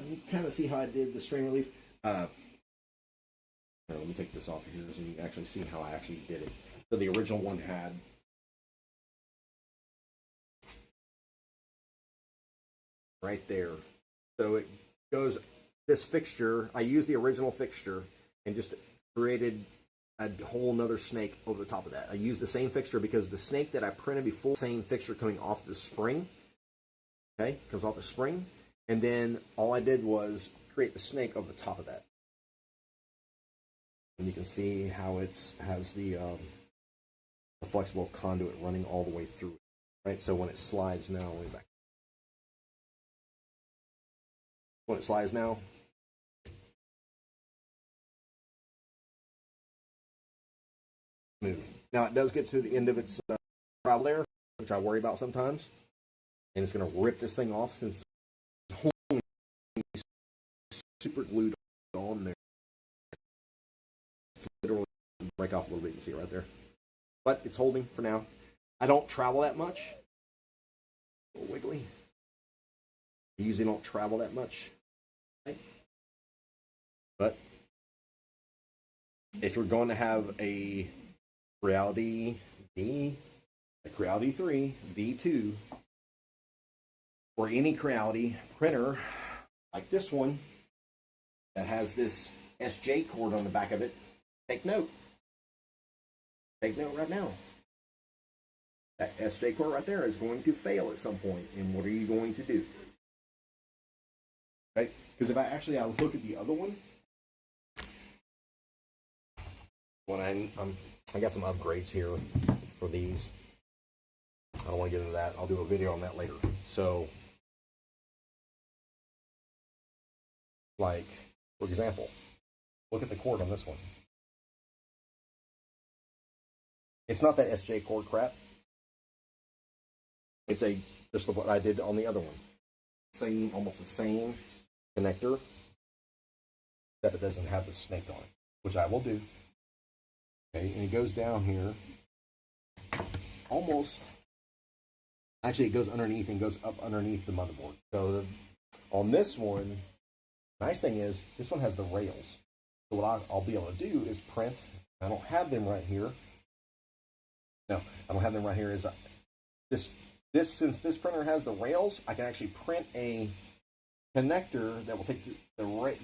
you kind of see how I did the strain relief. Let me take this off of here so you can actually see how I actually did it. So the original one had right there. So it goes, this fixture, I used the original fixture, and just created a whole nother snake over the top of that. I used the same fixture because the snake that I printed before, same fixture coming off the spring, okay, comes off the spring, and then all I did was create the snake over the top of that. And you can see how it has the flexible conduit running all the way through, right? So when it slides now, way back. When it slides now, smooth. Now it does get to the end of its travel layer, which I worry about sometimes, and it's going to rip this thing off since it's holding super glued on there. Literally break off a little bit. You see it right there, but it's holding for now. I don't travel that much. A little wiggly. I usually don't travel that much, right? But if you're going to have a Creality V, a Creality 3, V2, or any Creality printer like this one that has this SJ cord on the back of it, take note. Take note right now. That SJ cord right there is going to fail at some point, and what are you going to do? Right? Because if I look at the other one, when I got some upgrades here for these. I don't want to get into that. I'll do a video on that later. So, like, for example, look at the cord on this one. It's not that SJ cord crap. It's just what I did on the other one. Same, almost the same connector, except it doesn't have the snake on it, which I will do. Okay, and it goes down here, almost, actually it goes underneath and goes up underneath the motherboard. So on this one, nice thing is, this one has the rails. So what I'll be able to do is print, I don't have them right here. No, I don't have them right here. Is since this printer has the rails, I can actually print a connector that will take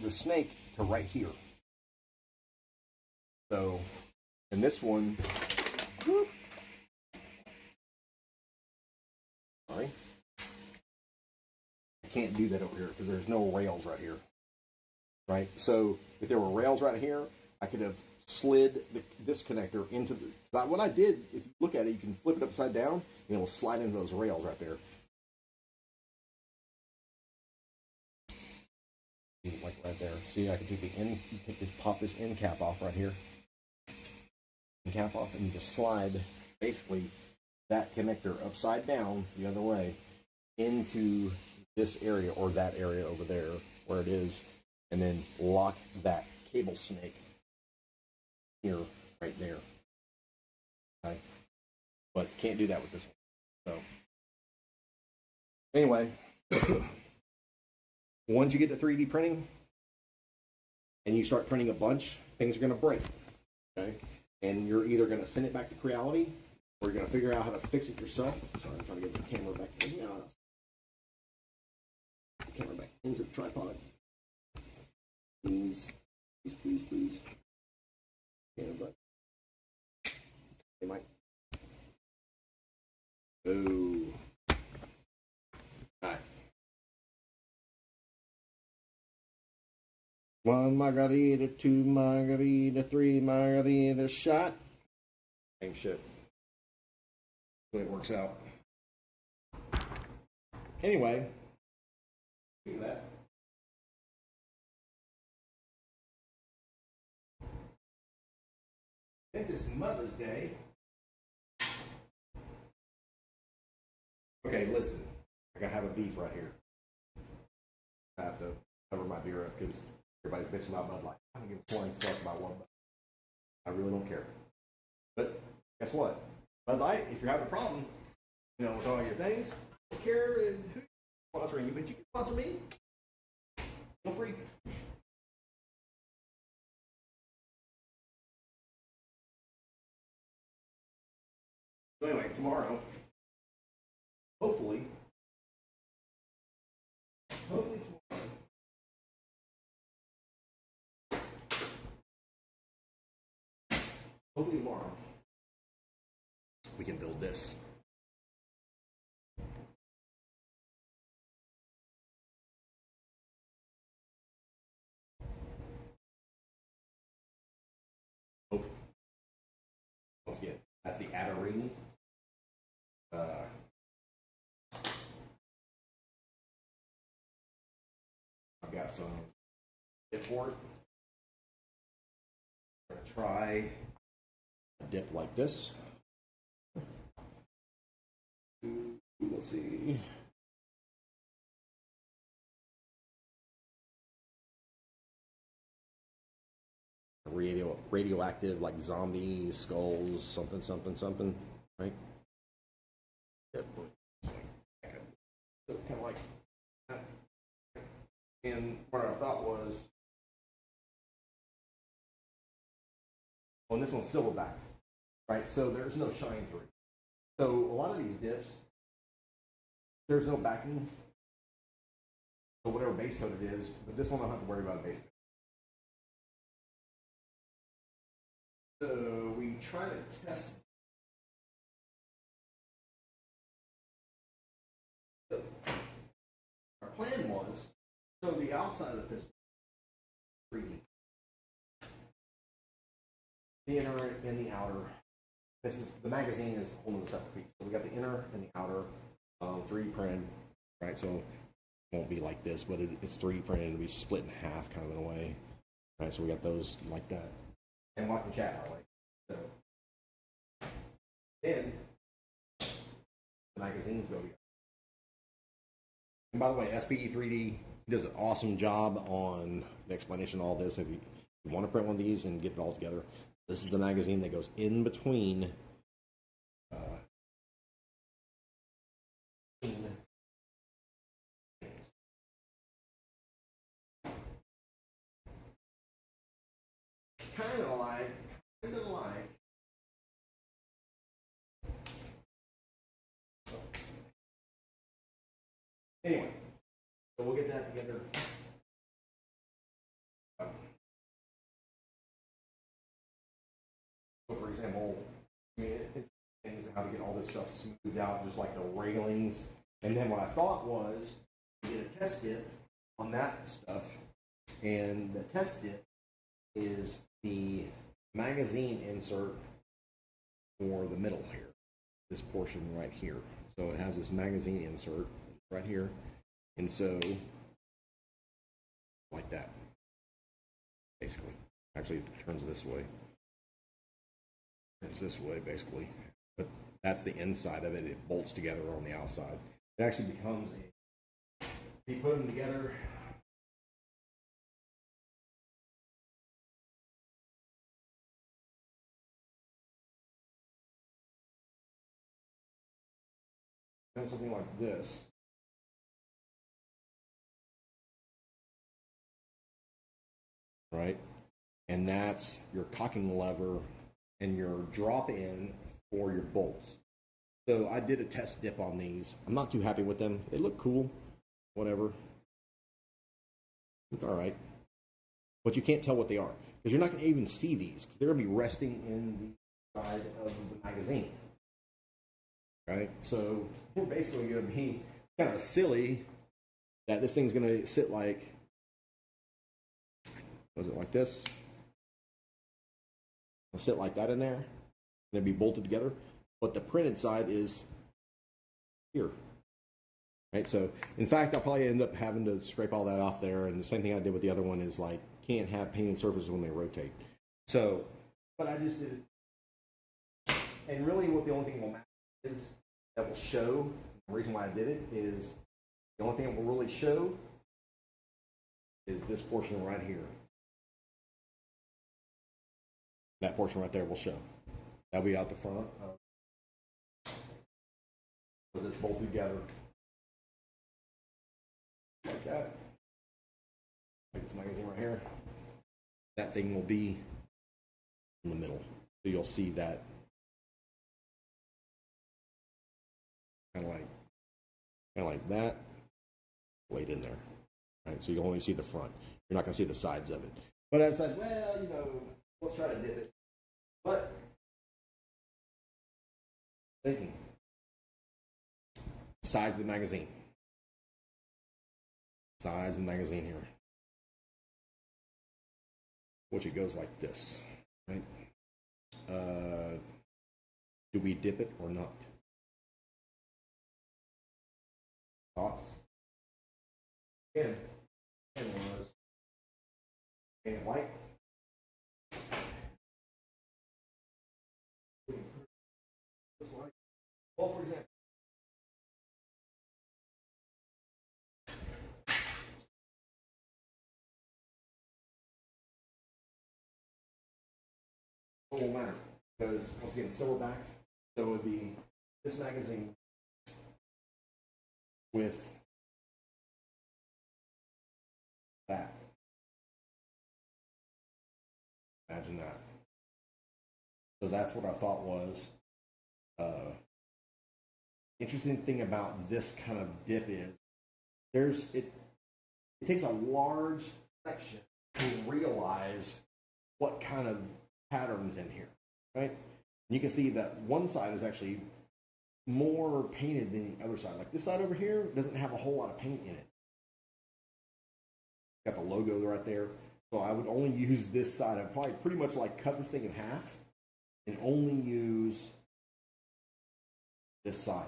the snake to right here. So, and this one, whoop, sorry, I can't do that over here because there's no rails right here, right? So if there were rails right here, I could have slid this connector into the, what I did, if you look at it, you can flip it upside down and it will slide into those rails right there. Like right there. See, I can take the end, pop this end cap off right here. End cap off, and you just slide basically that connector upside down the other way into this area or that area over there where it is, and then lock that cable snake here, right there. Okay, but can't do that with this one. So anyway, once you get to 3D printing and you start printing a bunch, things are going to break. Okay, and you're either going to send it back to Creality or you're going to figure out how to fix it yourself. Sorry, I'm trying to get the camera back in. Camera back into the tripod. Please, please, please, please. Yeah, but they might. Oh. Alright. One margarita, two margarita, three margarita shot. Same shit. The way it works out. Anyway, look at that. Since it's Mother's Day. Okay, listen. I gotta have a beef right here. I have to cover my beer up because everybody's bitching about Bud Light. I don't give a flying fuck about one Bud. I really don't care. But guess what? Bud Light, if you're having a problem, you know, with all your things, I don't care who's sponsoring you, but you can sponsor me. Feel free. So anyway, tomorrow, hopefully tomorrow, hopefully tomorrow we can build this. Hopefully. Once again, that's the adder ring. I've got some dip for it. I'm gonna try a dip like this. Let's see. Radioactive, like zombie skulls, something, right? Yep. So kind of like that. And what I thought was, well, this one's silver backed, right? So there's no shine through. So a lot of these dips, there's no backing, so whatever base coat it is, but this one I don't have to worry about a base coat. So we try to test. So our plan was, so the outside of this 3D, the inner and the outer. This is the magazine is a whole other separate piece. So we got the inner and the outer 3D printed, right? So it won't be like this, but it's 3D printed. It'll be split in half, kind of in a way, right? So we got those like that, and we'll have to chat that way. So then the magazines go together. And by the way, SPE 3D does an awesome job on the explanation of all this. If you want to print one of these and get it all together, this is the magazine that goes in between kind of like anyway, so we'll get that together. So for example, I mean, things how to get all this stuff smoothed out, just like the railings. And then what I thought was to get a test dip on that stuff, and the test dip is the magazine insert for the middle here, this portion right here. So it has this magazine insert right here, and so like that, basically. Actually, it turns this way. Turns this way, basically. But that's the inside of it. It bolts together on the outside. It actually becomes a. You put them together. And something like this. Right? And that's your cocking lever and your drop in for your bolts. So I did a test dip on these. I'm not too happy with them. They look cool, whatever. Look all right. But you can't tell what they are because you're not going to even see these because they're going to be resting in the side of the magazine. Right? So we're basically going to be kind of silly that this thing's going to sit like, was it like this? It'll sit like that in there, and they'll be bolted together. But the printed side is here, right? So, in fact, I'll probably end up having to scrape all that off there. And the same thing I did with the other one is like, can't have painted surfaces when they rotate. So, but I just did it. And really, what the only thing will matter is that will show. The reason why I did it is the only thing that will really show is this portion right here. That portion right there will show. That'll be out the front. With this bolted together like that. Like this magazine right here. That thing will be in the middle. So you'll see that kind of like that laid in there. Right? So you only see the front. You're not going to see the sides of it. But I decided, well, you know, let's try to dip it. But thinking. Size of the magazine. Size of the magazine here. Which it goes like this, right? Do we dip it or not? Thoughts? Again, was and white. Well, for example, it won't matter because once again, silver backed. So it would be this magazine with that. Imagine that. So that's what I thought was. Interesting thing about this kind of dip is it takes a large section to realize what kind of patterns in here, right? And you can see that one side is actually more painted than the other side. Like this side over here doesn't have a whole lot of paint in it. Got the logo right there. So I would only use this side. I'd probably pretty much like cut this thing in half and only use this side,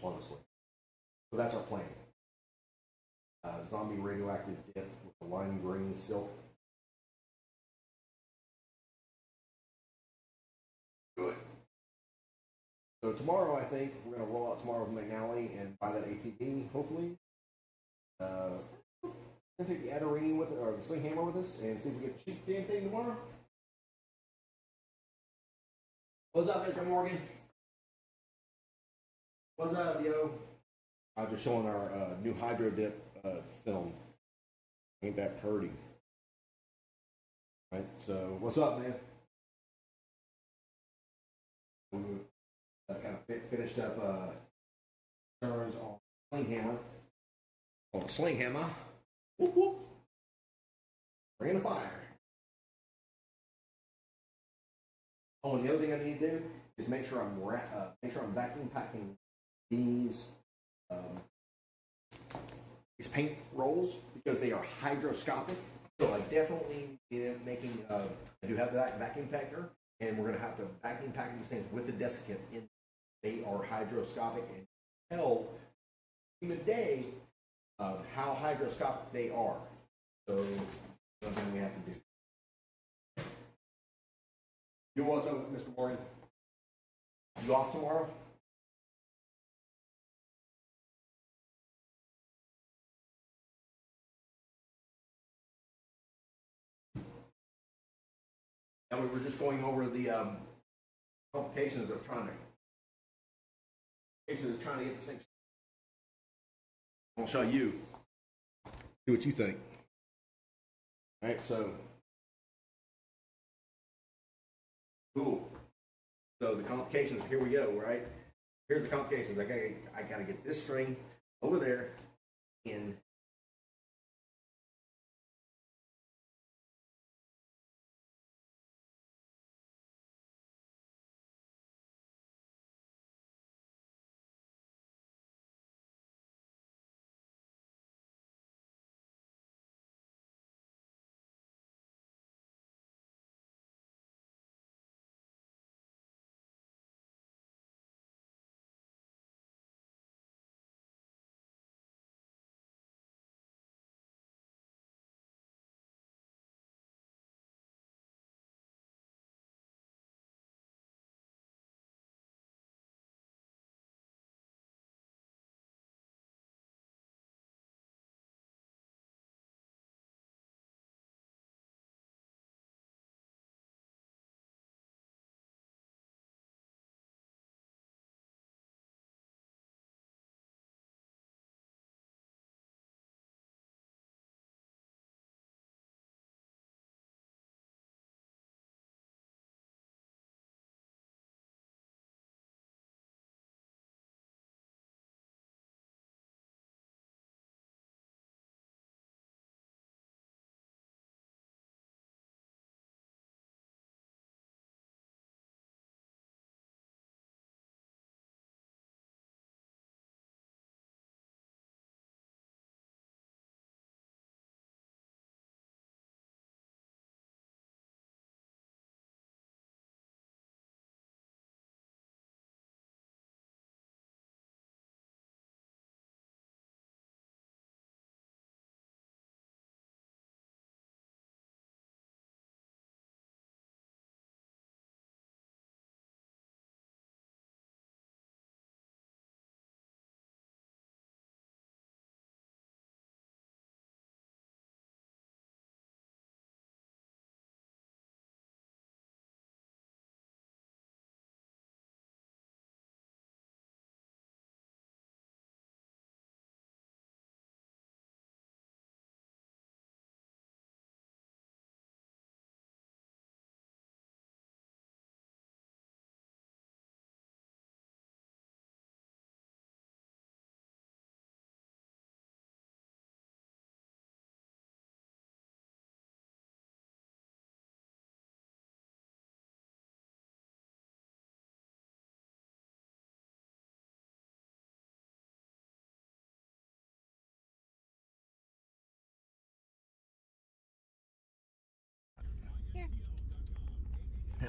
honestly. So that's our plan. Zombie radioactive dip with the lime green silk. Good. So tomorrow, I think we're going to roll out tomorrow with McNally and buy that ATV, hopefully. We're going to take the Adarini with it, or the sling hammer with us, and see if we can shoot the damn thing tomorrow. What's up, Mr. Morgan? What's up, yo? I was just showing our new Hydro Dip film. Ain't that pretty? Right, so what's up, man? We kind of finished up turns on sling hammer. On the sling hammer. Whoop whoop. Bring the fire. Oh, and the other thing I need to do is make sure I'm vacuum packing these paint rolls because they are hydroscopic. So I definitely making. I do have that vacuum packer, and we're going to have to vacuum pack these things with the desiccant in. They are hydroscopic and tell in the day how hydroscopic they are. So something we have to do. You what's up, Mr. Morgan? You off tomorrow? And we were just going over the complications of trying to get this thing. I'll show you. See what you think. All right, so cool. So the complications. Here we go. Right. Here's the complications. I gotta get this string over there in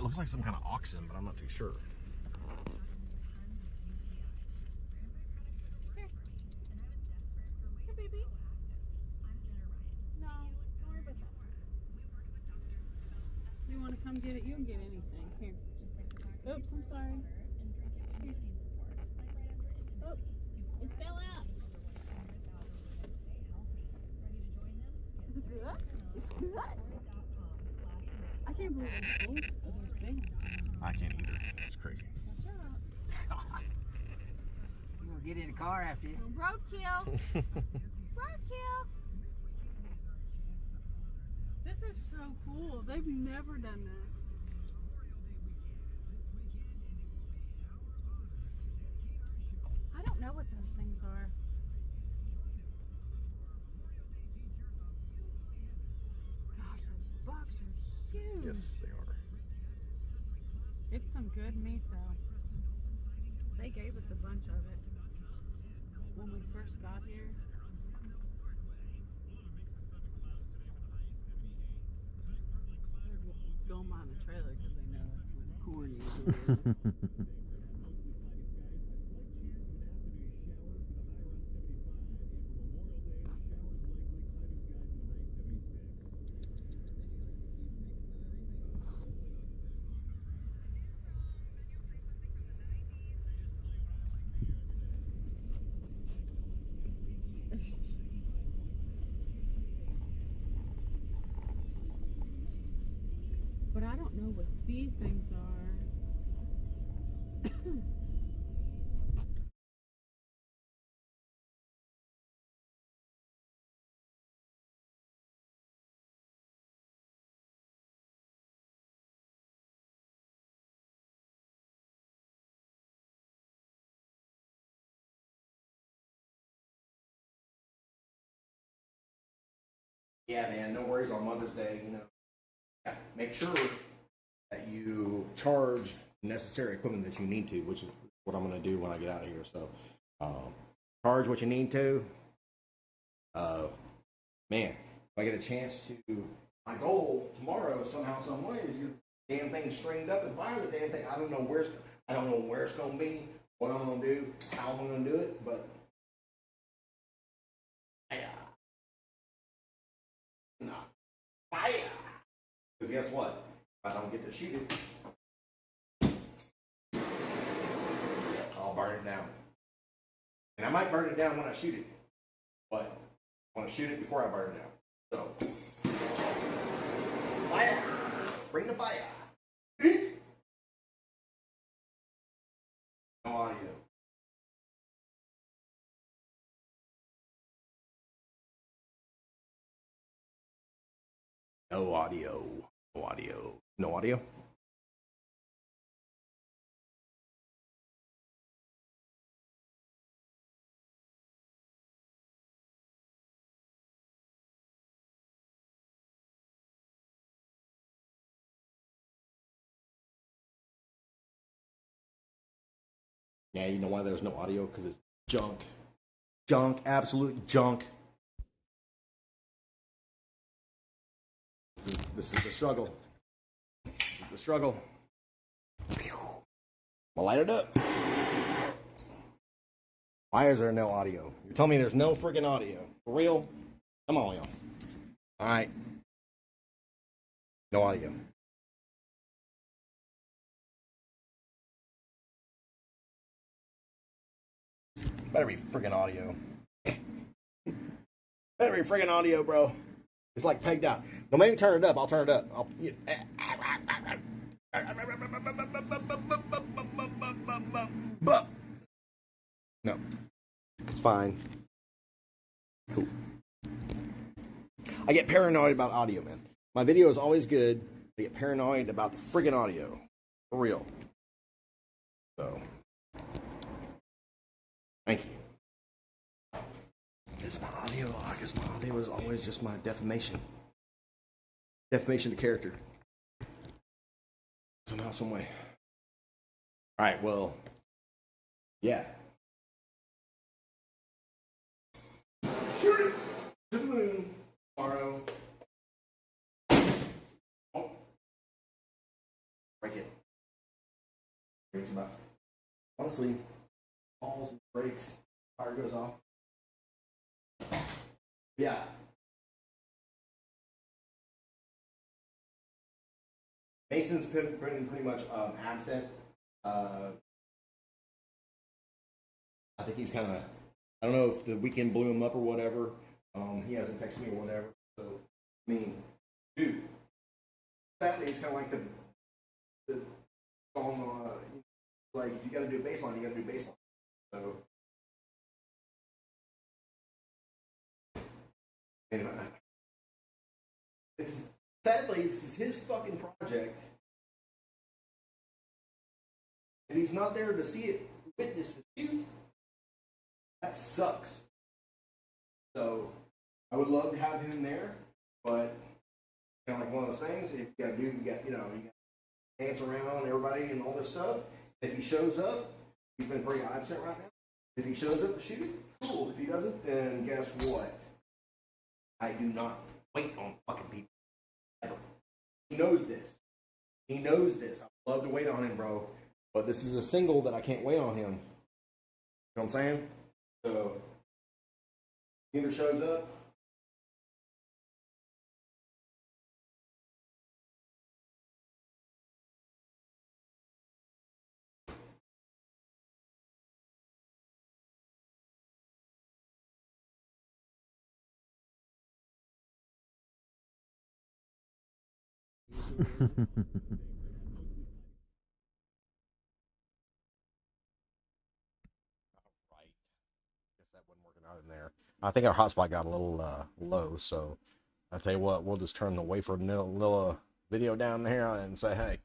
It looks like some kind of oxen, but I'm not too sure. Here. Here, baby. No, don't worry about that. You want to come get it? You can get anything. Here. Oops, I'm sorry. Here. Oh, it fell out. Is it good? It's good. I can't believe it's full of those big ones. I can't either. It's crazy. Watch out. You gonna get in the car after you? Roadkill. Roadkill. This is so cool. They've never done this. I don't know what those things are. Gosh, those bucks are huge. Yes, they are. It's some good meat though. They gave us a bunch of it when we first got here. Don't mind the trailer because they know that's when corn usually is. But I don't know what these things are. Yeah, man, no worries on Mother's Day, you know. Yeah, make sure that you charge necessary equipment that you need to, which is what I'm going to do when I get out of here. So, charge what you need to. Man, if I get a chance to, my goal tomorrow somehow, some way is get the damn thing stringed up and fire the damn thing. I don't know where it's going to be, what I'm going to do, how I'm going to do it, but fire. Because guess what? If I don't get to shoot it, I'll burn it down. And I might burn it down when I shoot it, but I want to shoot it before I burn it down. So, fire! Bring the fire! No audio. No audio. No audio. No audio. Yeah, you know why there's no audio? Because it's junk. Junk, absolute junk. This is the struggle. This is the struggle. I'll light it up. Why is there no audio? You're telling me there's no freaking audio. For real? Come on, y'all. Alright. No audio. Better be freaking audio. Better be freaking audio, bro. It's like pegged out. No, maybe turn it up. I'll turn it up. No. It's fine. Cool. I get paranoid about audio, man. My video is always good. I get paranoid about the friggin' audio. For real. So. Thank you. Is my audio? I guess my audio is always just my defamation. Defamation of character. Somehow, some way. Alright, well. Yeah. Shoot it to the moon tomorrow. Oh. break it. Brings about, honestly, falls and breaks, fire goes off. Yeah. Mason's pretty much absent. I think he's kind of, I don't know if the weekend blew him up or whatever. He hasn't texted me or whatever. So, I mean, dude, Saturday is kind of like the song, like, if you got to do a baseline, you got to do baseline. So, anyway, sadly, this is his fucking project. And he's not there to see it, witness the shoot. That sucks. So, I would love to have him there, but kind of like one of those things. If you got to do, you got to dance around everybody and all this stuff. If he shows up, he's been pretty absent right now. If he shows up to shoot, cool. If he doesn't, then guess what? I do not wait on fucking people. Ever. He knows this. He knows this. I love to wait on him, bro. But this is a single that I can't wait on him. You know what I'm saying? So, he either shows up. Right. Guess that wasn't working out in there. I think our hotspot got a little low, so I'll tell you what, we'll just turn the wafer little video down here and say, hey,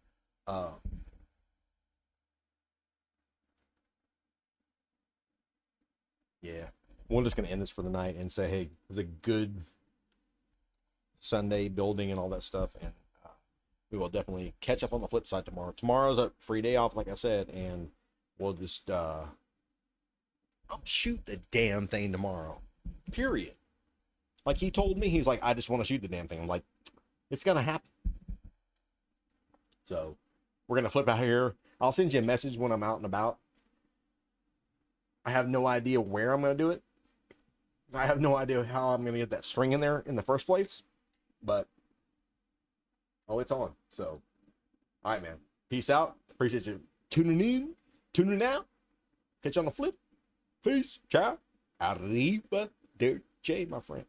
yeah, we're just gonna end this for the night and say, hey, it was a good Sunday building and all that stuff, and we will definitely catch up on the flip side tomorrow. Tomorrow's a free day off, like I said, and we'll just I'll shoot the damn thing tomorrow. Period. Like he told me, he's like, I just want to shoot the damn thing. I'm like, it's gonna happen. So we're gonna flip out here. I'll send you a message when I'm out and about. I have no idea where I'm gonna do it. I have no idea how I'm gonna get that string in there in the first place. But oh, it's on. So, all right, man. Peace out. Appreciate you tuning in, tuning out. Catch you on the flip. Peace. Ciao. Arriba, dear Jay, my friend.